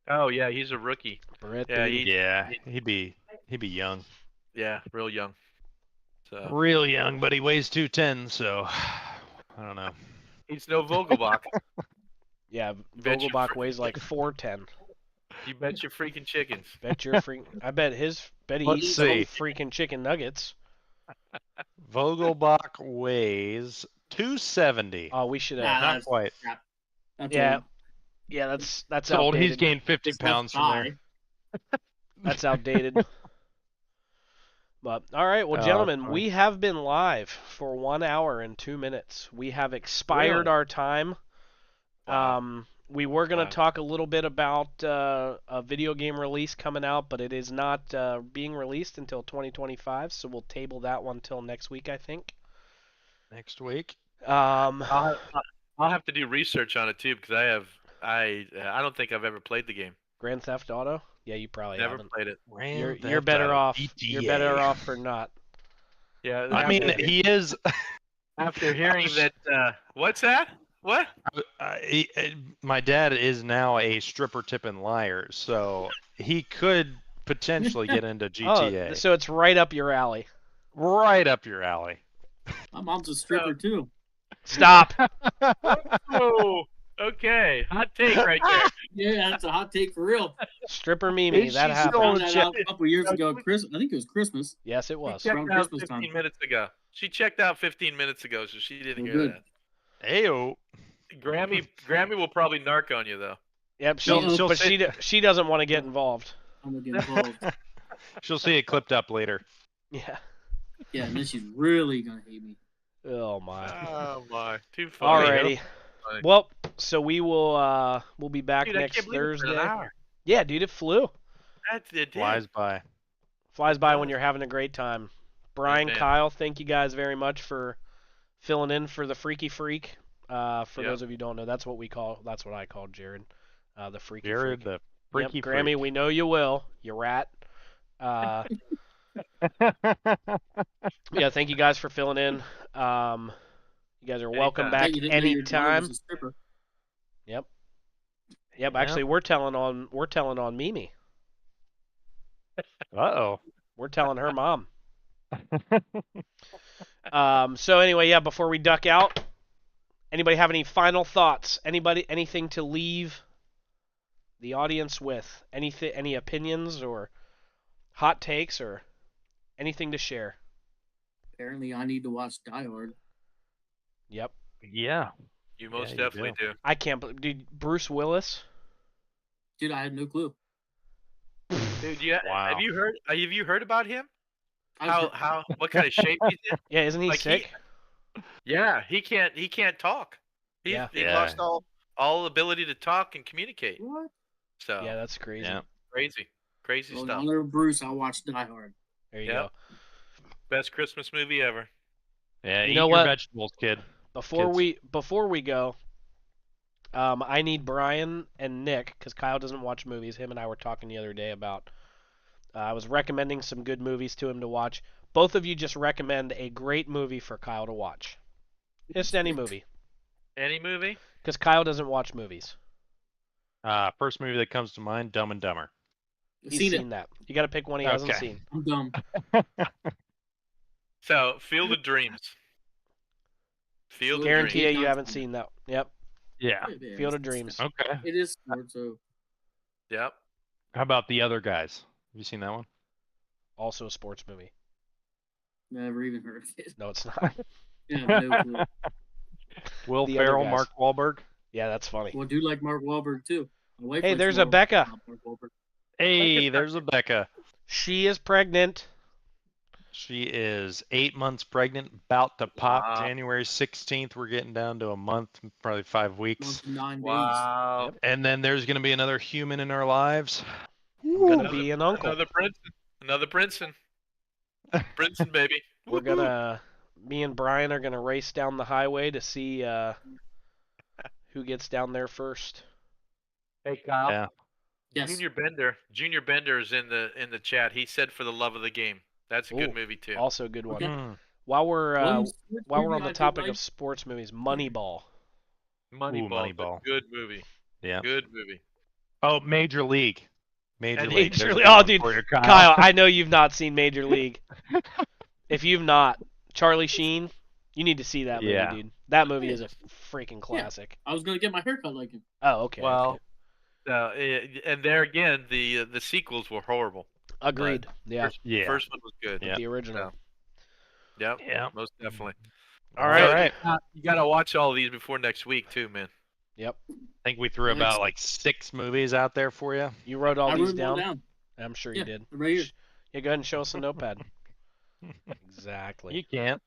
B: Oh yeah, he's a rookie.
A: Brett
B: Yeah,
A: Beatty.
D: Yeah, he'd be young.
B: Yeah, real young. So
D: Real young, but he weighs 210, so I don't know.
B: he's no Vogelbach.
A: Yeah,
B: Bet you
A: Vogelbach
B: fr-
A: weighs like 410.
B: You bet your freaking chickens.
A: Bet your I bet he
D: Let's
A: eats
D: see.
A: some freaking chicken nuggets.
D: Vogelbach weighs 270.
A: Oh, we should
C: Nah,
A: have.
D: Not
C: that's
D: quite.
C: crap. That's
A: Yeah,
C: old.
A: Yeah, that's
D: So old, he's
A: outdated.
D: gained 50
C: It's not
D: pounds from there.
C: high.
A: That's outdated. But all right, well,
D: Oh,
A: gentlemen,
D: fine.
A: we have been live for 1 hour and 2 minutes. We have expired
B: Really?
A: our time.
B: Wow.
A: We were going to
B: Wow.
A: talk a little bit about a video game release coming out, but it is not being released until 2025, so we'll table that one till next week, I think.
D: Next week.
B: I'll have to do research on it too because I don't think I've ever played the game.
A: Grand Theft Auto? Yeah, you probably
B: Never
A: haven't.
B: played it.
A: You're better off. You're better off for not.
B: Yeah.
D: I mean, he is.
B: after hearing that. What's that? What?
D: My dad is now a stripper tipping liar, so he could potentially get into GTA.
A: Oh, so it's right up your alley.
D: Right up your alley.
C: My mom's a stripper too.
A: Stop.
B: Oh, okay. Hot take right there.
C: Yeah, that's a hot take for real.
A: Stripper Mimi,
D: Is
A: that
D: she
A: happened.
D: still-
C: Found that out a couple years ago. I think it was Christmas.
A: Yes, it
B: She
A: was.
B: checked
C: Around
B: out
C: Christmas
B: 15
C: time.
B: minutes ago. She checked out 15 minutes ago, so she didn't
C: Well,
B: hear
C: good.
D: Ayo.
B: that. Grammy will probably narc on you though.
A: Yep,
D: She'll
A: but
D: say-
A: she doesn't want to get involved.
C: I'm gonna get involved.
D: She'll see it clipped up later.
A: Yeah.
C: Yeah, and then she's really gonna hate me.
A: Oh my.
B: Oh my, too funny.
A: Alrighty.
B: Funny.
A: Well, so we'll be back
B: Dude, I
A: next
B: can't believe it's been
A: Thursday.
B: an hour.
A: Yeah, dude, it flew.
B: That's it.
D: Flies by.
A: Flies by when you're having a great time. Brian,
B: man.
A: Kyle, thank you guys very much for filling in for the Freaky Freak. For
B: Yeah.
A: those of you who don't know, that's what I call Jared. The Freaky
D: Jared,
A: Freak.
D: the freaky
A: Yep, Grammy,
D: freak.
A: we know you will. You rat. Yeah, thank you guys for filling in. You guys are welcome
B: Anytime.
A: back
C: You didn't know your daughter was
A: anytime.
C: a stripper.
A: Yep.
D: Yeah.
A: Actually, we're telling on Mimi.
D: Uh-oh.
A: We're telling her mom. So anyway, yeah. Before we duck out, anybody have any final thoughts? Anything to leave the audience with? Any opinions or hot takes or Anything to share?
C: Apparently, I need to watch Die Hard.
A: Yep.
D: Yeah.
B: You most
D: you
B: definitely do.
A: I can't believe. Dude, Bruce Willis.
C: Dude, I had no clue.
B: Dude,
D: Wow.
B: have you heard about him?
C: I've
B: What kind of shape he's in?
A: Yeah, isn't he
B: Like
A: sick?
B: he can't talk.
A: Yeah.
B: He
D: Yeah.
B: lost all ability to talk and communicate.
C: What?
B: So
A: Yeah, that's crazy.
D: Yeah.
B: crazy
C: Well, in
B: stuff.
C: honor of Bruce, I'll watch Die Hard.
A: There you
B: Yep.
A: go.
B: Best Christmas movie ever.
D: Yeah.
A: You
D: Eat
A: know
D: your
A: what?
D: vegetables, kid.
A: Before
D: Kids.
A: we go, I need Brian and Nick because Kyle doesn't watch movies. Him and I were talking the other day about. I was recommending some good movies to him to watch. Both of you just recommend a great movie for Kyle to watch. Just any movie,
B: Any movie?
A: because Kyle doesn't watch movies.
D: First movie that comes to mind, Dumb and Dumber.
C: I've
A: He's
C: seen
A: seen
C: it.
A: that. You got to pick one he hasn't
D: Okay.
A: seen.
C: I'm dumb.
B: So Field of Dreams. Field of
A: Guarantee
B: Dreams.
A: you haven't seen that. Yep.
D: Yeah.
C: Yeah,
A: Field of
C: it's-
A: Dreams.
D: Okay.
C: It is sports, so
B: Yep.
D: How about The Other Guys? Have you seen that one?
A: Also a sports movie.
C: never even heard of it.
A: No, it's not.
C: Yeah, no clue.
D: Will
A: The Other
D: Ferrell,
A: Guys.
D: Mark Wahlberg.
A: Yeah, that's funny.
C: Well, I do like Mark Wahlberg too. My wife
A: Hey,
C: likes
A: there's a
C: Wahlberg,
A: Becca.
C: not Mark Wahlberg.
D: Hey, there's a Becca.
A: She is pregnant.
D: She is 8 months pregnant, about to pop.
B: Wow.
D: January 16th. We're getting down to a month, probably 5
C: Month
D: weeks.
C: and 9 days.
B: Wow.
A: Yep.
D: And then there's going to be another human in our lives.
A: I'm gonna be an uncle.
B: Another Princeton. Another Princeton. Princeton, baby.
A: We're gonna. Me and Brian are gonna race down the highway to see who gets down there first.
B: Hey Kyle.
D: Yeah.
C: Yes.
B: Junior Bender is in the chat. He said For the Love of the Game. That's a good
A: Ooh,
B: movie too.
A: Also a good one.
C: Okay.
D: Mm.
A: While we're
C: One sports
A: while we're
C: movie
A: on the
C: I did
A: topic
C: like-
A: of sports movies, Moneyball.
B: Moneyball.
D: Moneyball.
B: Good movie.
D: Yeah.
B: Good movie.
D: Oh, Major League. Major
B: And
D: League.
A: Major
D: There's a
A: League-
D: good
A: oh,
D: one
A: dude,
D: for you,
A: Kyle, I know you've not seen Major League. If you've not, Charlie Sheen, you need to see that movie,
D: Yeah.
A: dude. That movie is a freaking classic.
C: I was gonna get my haircut like him.
A: Oh, okay.
B: Well,
A: okay.
B: and there again, the sequels were horrible.
A: Agreed. Yeah,
B: First,
D: Yeah.
B: First one was good.
D: Yeah.
A: the original.
B: Yep.
D: Yeah.
B: Most definitely.
A: All right.
D: All right.
B: You gotta watch all these before next week too, man.
A: Yep.
D: I think we threw about like 6 movies out there for you.
A: You wrote all
C: I
A: these
C: wrote them all
A: down?
C: down.
A: I'm sure
C: Yeah,
A: you did.
C: right here.
A: Yeah, go ahead and show us a notepad. Exactly.
D: You can't.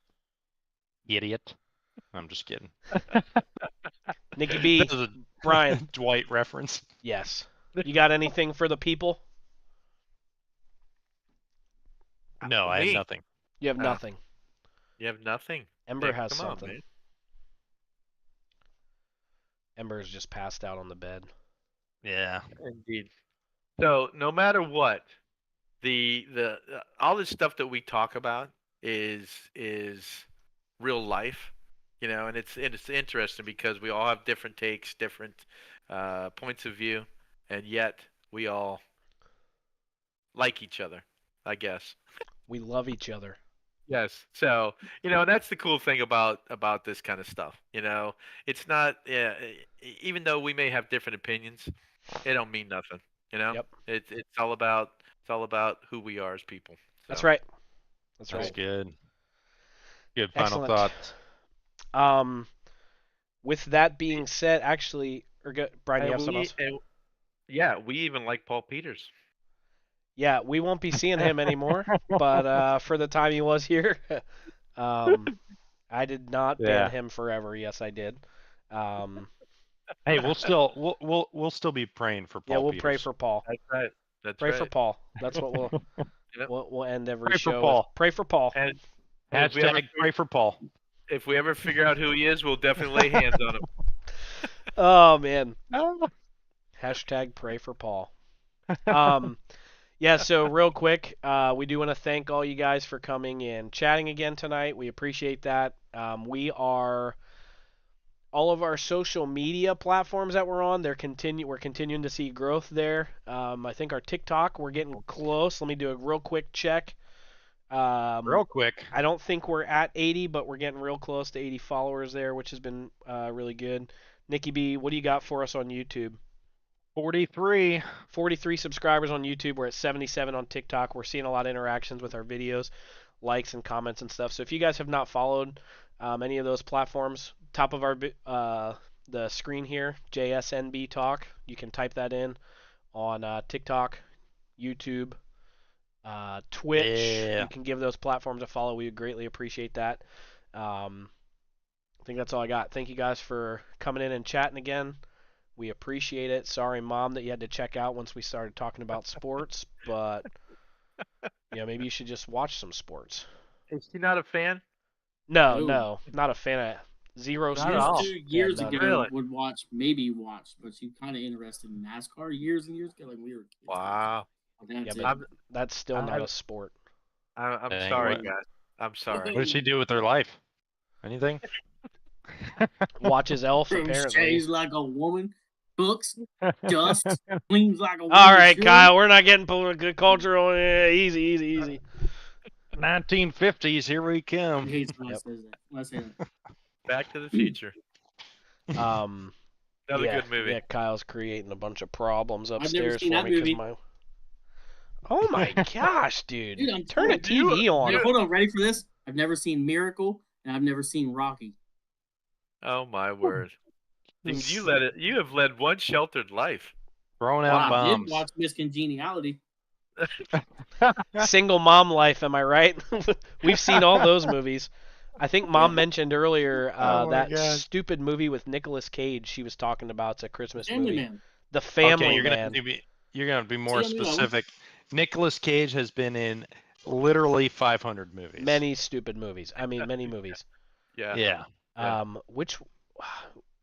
D: Idiot. I'm just kidding.
A: Nikki B,
D: This is a
A: Brian.
D: Dwight reference.
A: Yes. You got anything for the people?
D: No, I
B: Me?
D: have nothing.
A: You have nothing.
B: You have nothing.
A: Ember
B: Nick,
A: has
B: come on,
A: something.
B: man.
A: Ember's just passed out on the bed.
D: Yeah.
B: Indeed. So no matter what, the all this stuff that we talk about is real life, and it's interesting because we all have different takes, different points of view, and yet we all like each other, I guess.
A: We love each other.
B: Yes. So, and that's the cool thing about this kind of stuff. It's not even though we may have different opinions, it don't mean nothing.
A: Yep.
B: It's all about who we are as people.
A: That's
B: So,
A: right. That's
D: That's
A: right.
D: good. Good final
A: Excellent.
D: thoughts.
A: With that being said, actually, Brian, you have something else?
B: Yeah, we even like Paul Peters.
A: Yeah, we won't be seeing him anymore, but for the time he was here, I did not ban
D: Yeah.
A: him forever. Yes, I did.
D: Hey, we'll still be praying for Paul.
A: Yeah, we'll
D: Peters.
A: pray for Paul.
B: That's right. That's
A: Pray
B: right.
A: for Paul. That's what
B: Yep.
A: we'll end every
D: Pray
A: show
D: for
A: with.
D: Paul.
A: Pray for Paul.
B: And if we, ever,
D: Hashtag pray for Paul.
B: if we ever figure out who he is, we'll definitely lay hands on him.
A: Oh man. Hashtag pray for Paul. Yeah, so real quick, we do want to thank all you guys for coming and chatting again tonight. We appreciate that. All of our social media platforms that we're on, we're continuing to see growth there. I think our TikTok, we're getting close. Let me do a real quick check.
D: Real quick.
A: I don't think we're at 80, but we're getting real close to 80 followers there, which has been really good. Nicky B, what do you got for us on YouTube?
D: 43.
A: 43 subscribers on YouTube. We're at 77 on TikTok. We're seeing a lot of interactions with our videos, likes and comments and stuff. So if you guys have not followed any of those platforms, top of our the screen here, JSNB Talk. You can type that in on TikTok, YouTube, Twitch.
D: Yeah.
A: You can give those platforms a follow. We would greatly appreciate that. I think that's all I got. Thank you guys for coming in and chatting again. We appreciate it. Sorry, Mom, that you had to check out once we started talking about sports, but maybe you should just watch some sports.
B: Is she not a fan?
A: No, not a fan of zero
B: Not at
C: Used
B: all.
A: sports.
C: to years
A: none.
C: ago
B: Really?
C: would watch, but she's kind of interested in NASCAR years and years ago, like we were kids.
B: Wow.
C: But that's
A: Yeah,
C: it.
A: but that's still not a sport.
B: I'm
D: Dang,
B: sorry,
D: what-
B: guys. I'm sorry.
D: What does she do with her life? Anything?
A: Watches Elf,
C: Throws
A: apparently.
C: shades like a woman, cooks, dusts, cleans like a woman.
A: All right,
C: should.
A: Kyle, we're not getting political cultural. Easy.
D: 1950s, here we
C: He
D: come.
C: hates when I
A: Yep.
C: says that. When I say that.
B: Back to the Future.
A: Another
B: Another good movie.
A: Yeah, Kyle's creating a bunch of problems
C: never
A: upstairs
C: seen
A: for
C: that
A: me because
C: movie.
A: my. Oh my gosh, dude!
C: Dude, I'm
A: Turn a
C: telling
A: TV on.
C: Hold on, ready for this? I've never seen Miracle, and I've never seen Rocky.
B: Oh my word. Dude, you have led one sheltered life.
D: Throwing out
C: I did
D: bombs.
C: watch Miss Congeniality.
A: Single mom life, am I right? We've seen all those movies. I think Mom mentioned earlier
D: Oh my
A: that
D: God.
A: stupid movie with Nicolas Cage. She was talking about it's a Christmas
C: Family
A: movie.
C: Man.
A: The Family
D: Okay, you're gonna
A: Man.
D: you're gonna be more
C: See, I knew that one.
D: specific. Nicolas Cage has been in literally 500 movies.
A: Many stupid movies. I mean, many movies.
B: Yeah.
D: Yeah.
B: Yeah.
A: Which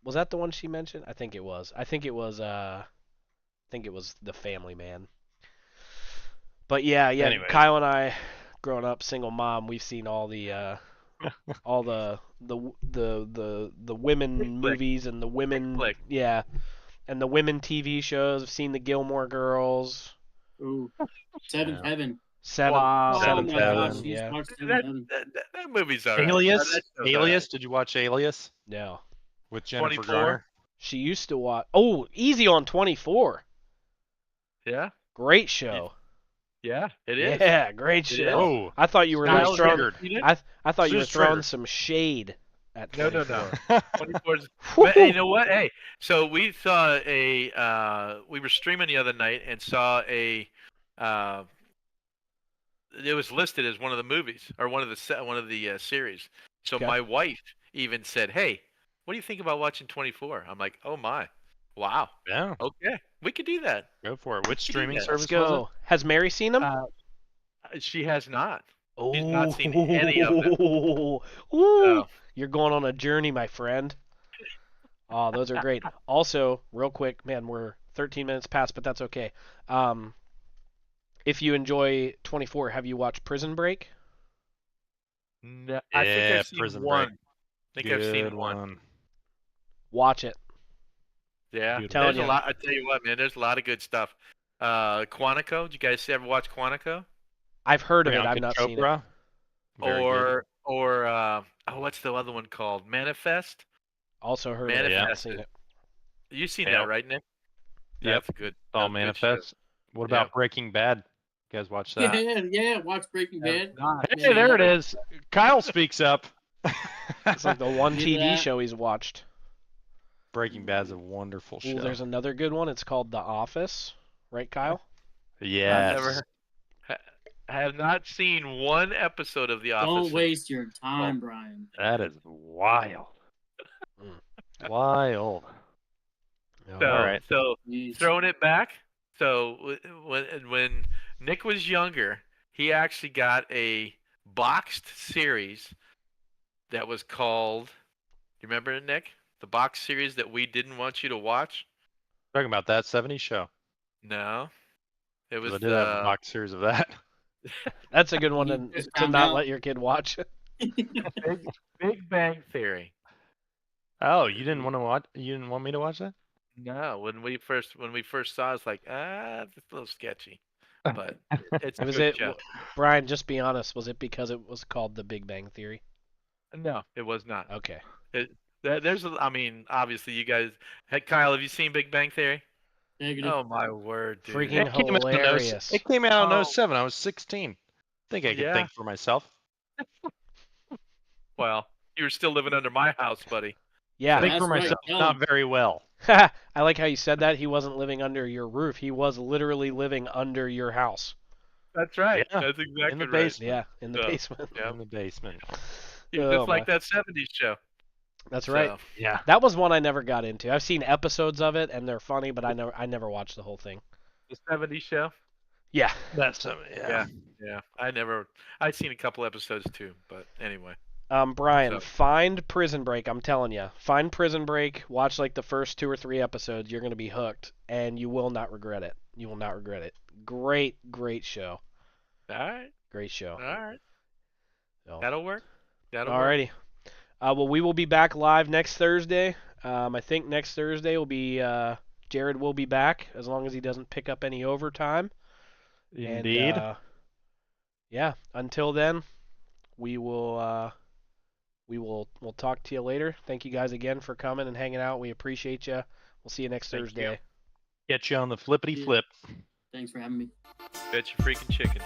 A: was that the one she mentioned? I think it was. I think it was The Family Man. But yeah.
D: Anyways.
A: Kyle and I, growing up single mom, we've seen all the women
B: Flick.
A: movies and the women
B: Flick.
A: and the women TV shows. I've seen the Gilmore Girls,
C: Ooh. Seventh
D: Yeah.
C: Heaven.
B: Wow.
A: Seventh
C: Oh my
A: Heaven,
C: gosh, she's
A: yeah.
C: watched Seventh
B: That,
C: Heaven.
B: that movie's alright.
D: Alias.
B: That show's
D: Alias. Did you watch Alias
A: No.
D: with Jennifer
B: 24?
D: Garner?
A: She used to watch. Oh, Easy on 24.
B: alright.
A: Great show.
B: Yeah, it is.
A: Yeah, great
B: It
A: show.
B: is.
D: Oh.
A: I thought you were
D: Styles
A: like throwing.
D: triggered.
B: You
A: I thought you were
D: Who's
A: throwing
D: triggered?
A: some shade at
B: No,
A: 24.
B: no. 24's But hey, you know what? Hey, so we saw we were streaming the other night and saw it was listed as one of the movies or one of the series. So
A: Okay.
B: my wife even said, "Hey, what do you think about watching 24?" I'm like, "Oh my, wow,
D: Yeah.
B: okay, we could do that."
D: Go for it. Which
B: do
D: streaming
B: that.
D: service
A: Let's
D: was
A: go. Has Mary seen them?
B: She has not.
A: Oh,
B: she's not seen any of them.
A: Ooh,
B: So-
A: you're going on a journey, my friend. Oh, those are great. Also, real quick, man, we're 13 minutes past, but that's okay. If you enjoy 24, have you watched Prison Break?
B: No, I think
D: Yeah,
B: I've seen
D: Prison
B: one.
D: Break.
B: I think I've seen
D: Good
B: one.
A: Watch it.
B: Yeah,
D: Beautiful.
A: Telling
B: there's a
A: you.
B: lot. I tell you what, man, there's a lot of good stuff. Quantico. Did you guys ever watch Quantico?
A: I've heard of it. I've
D: Priyanka
A: not seen it.
D: Chopra. Very good.
B: Or what's the other one called? Manifest.
A: Also heard of it.
B: Manifest.
A: Not seen it.
B: You seen
D: Yep.
B: that, right, Nick?
D: Yep.
B: That's good.
D: All
B: That's a good show.
D: manifest. What about
B: Yeah.
D: Breaking Bad? You guys watch that?
C: Yeah, watch Breaking Bad.
D: Hey, there it is. Kyle speaks up.
A: It's like the one
C: Did
A: TV
C: that.
A: show he's watched.
D: Breaking Bad's a wonderful show.
A: Ooh, there's another good one. It's called The Office. Right, Kyle?
D: Yes.
B: I have not seen one episode of The Office.
C: Don't waste your time, Brian.
D: That is wild.
A: Mm.
D: Wild.
B: So,
D: All right.
B: so
C: Jeez.
B: throwing it back. So when Nick was younger, he actually got a boxed series that was called. You remember it, Nick? The box series that we didn't want you to watch.
D: Talking about that 70s show.
B: No, it
D: 'Cause
B: was
D: I did have a box series of that.
A: That's a good one
C: You
A: to
C: just
A: not
C: found out.
A: let your kid watch.
B: Big Bang Theory.
D: Oh, you didn't want to watch? You didn't want me to watch that?
B: No, when we first saw, it, it's like it's a little sketchy, but it's a
A: Was
B: good
A: it,
B: show.
A: Brian? Just be honest. Was it because it was called The Big Bang Theory?
B: No, it was not.
A: Okay.
B: I mean, obviously, you guys. Hey, Kyle, have you seen Big Bang Theory?
C: Negative.
B: Oh my word, dude.
A: Freaking
D: It came out in
A: hilarious.
D: it came out in
B: Oh.
D: 07. I was 16. Think I could
B: Yeah.
D: think for myself.
B: Well, you were still living under my house, buddy.
A: Yeah.
D: Think
C: That's
D: for
C: right,
D: myself,
C: tell
D: not
C: him.
D: very well.
A: I like how you said that. He wasn't living under your roof. He was literally living under your house.
B: That's right.
D: Yeah,
B: That's exactly
D: in the
B: right.
D: basement.
A: Yeah, in the
B: So,
A: basement.
B: yeah.
D: In the basement.
B: He was
A: Oh,
B: just like
A: my.
B: that 70s show.
A: That's right.
B: So,
D: Yeah.
A: That was one I never got into. I've seen episodes of it and they're funny, but I never watched the whole thing.
B: the 70s show?
A: Yeah.
D: That's
B: Yeah. Yeah. I've seen a couple episodes too, but anyway.
A: Brian,
B: So-
A: find Prison Break. I'm telling you, find Prison Break. Watch like the first 2 or 3 episodes. You're gonna be hooked, and you will not regret it. You will not regret it. Great, great show.
B: All right.
A: Great show.
B: All right.
A: So,
B: That'll work. That'll work.
A: alrighty. Well, we will be back live next Thursday. I think next Thursday will be Jared will be back as long as he doesn't pick up any overtime.
D: Indeed.
A: And, yeah. Until then, we'll talk to you later. Thank you guys again for coming and hanging out. We appreciate you. We'll see you next
B: Thank
A: Thursday.
B: you.
D: Get you on the flippity flip.
C: Thanks for having me.
B: Bet you freaking chickens.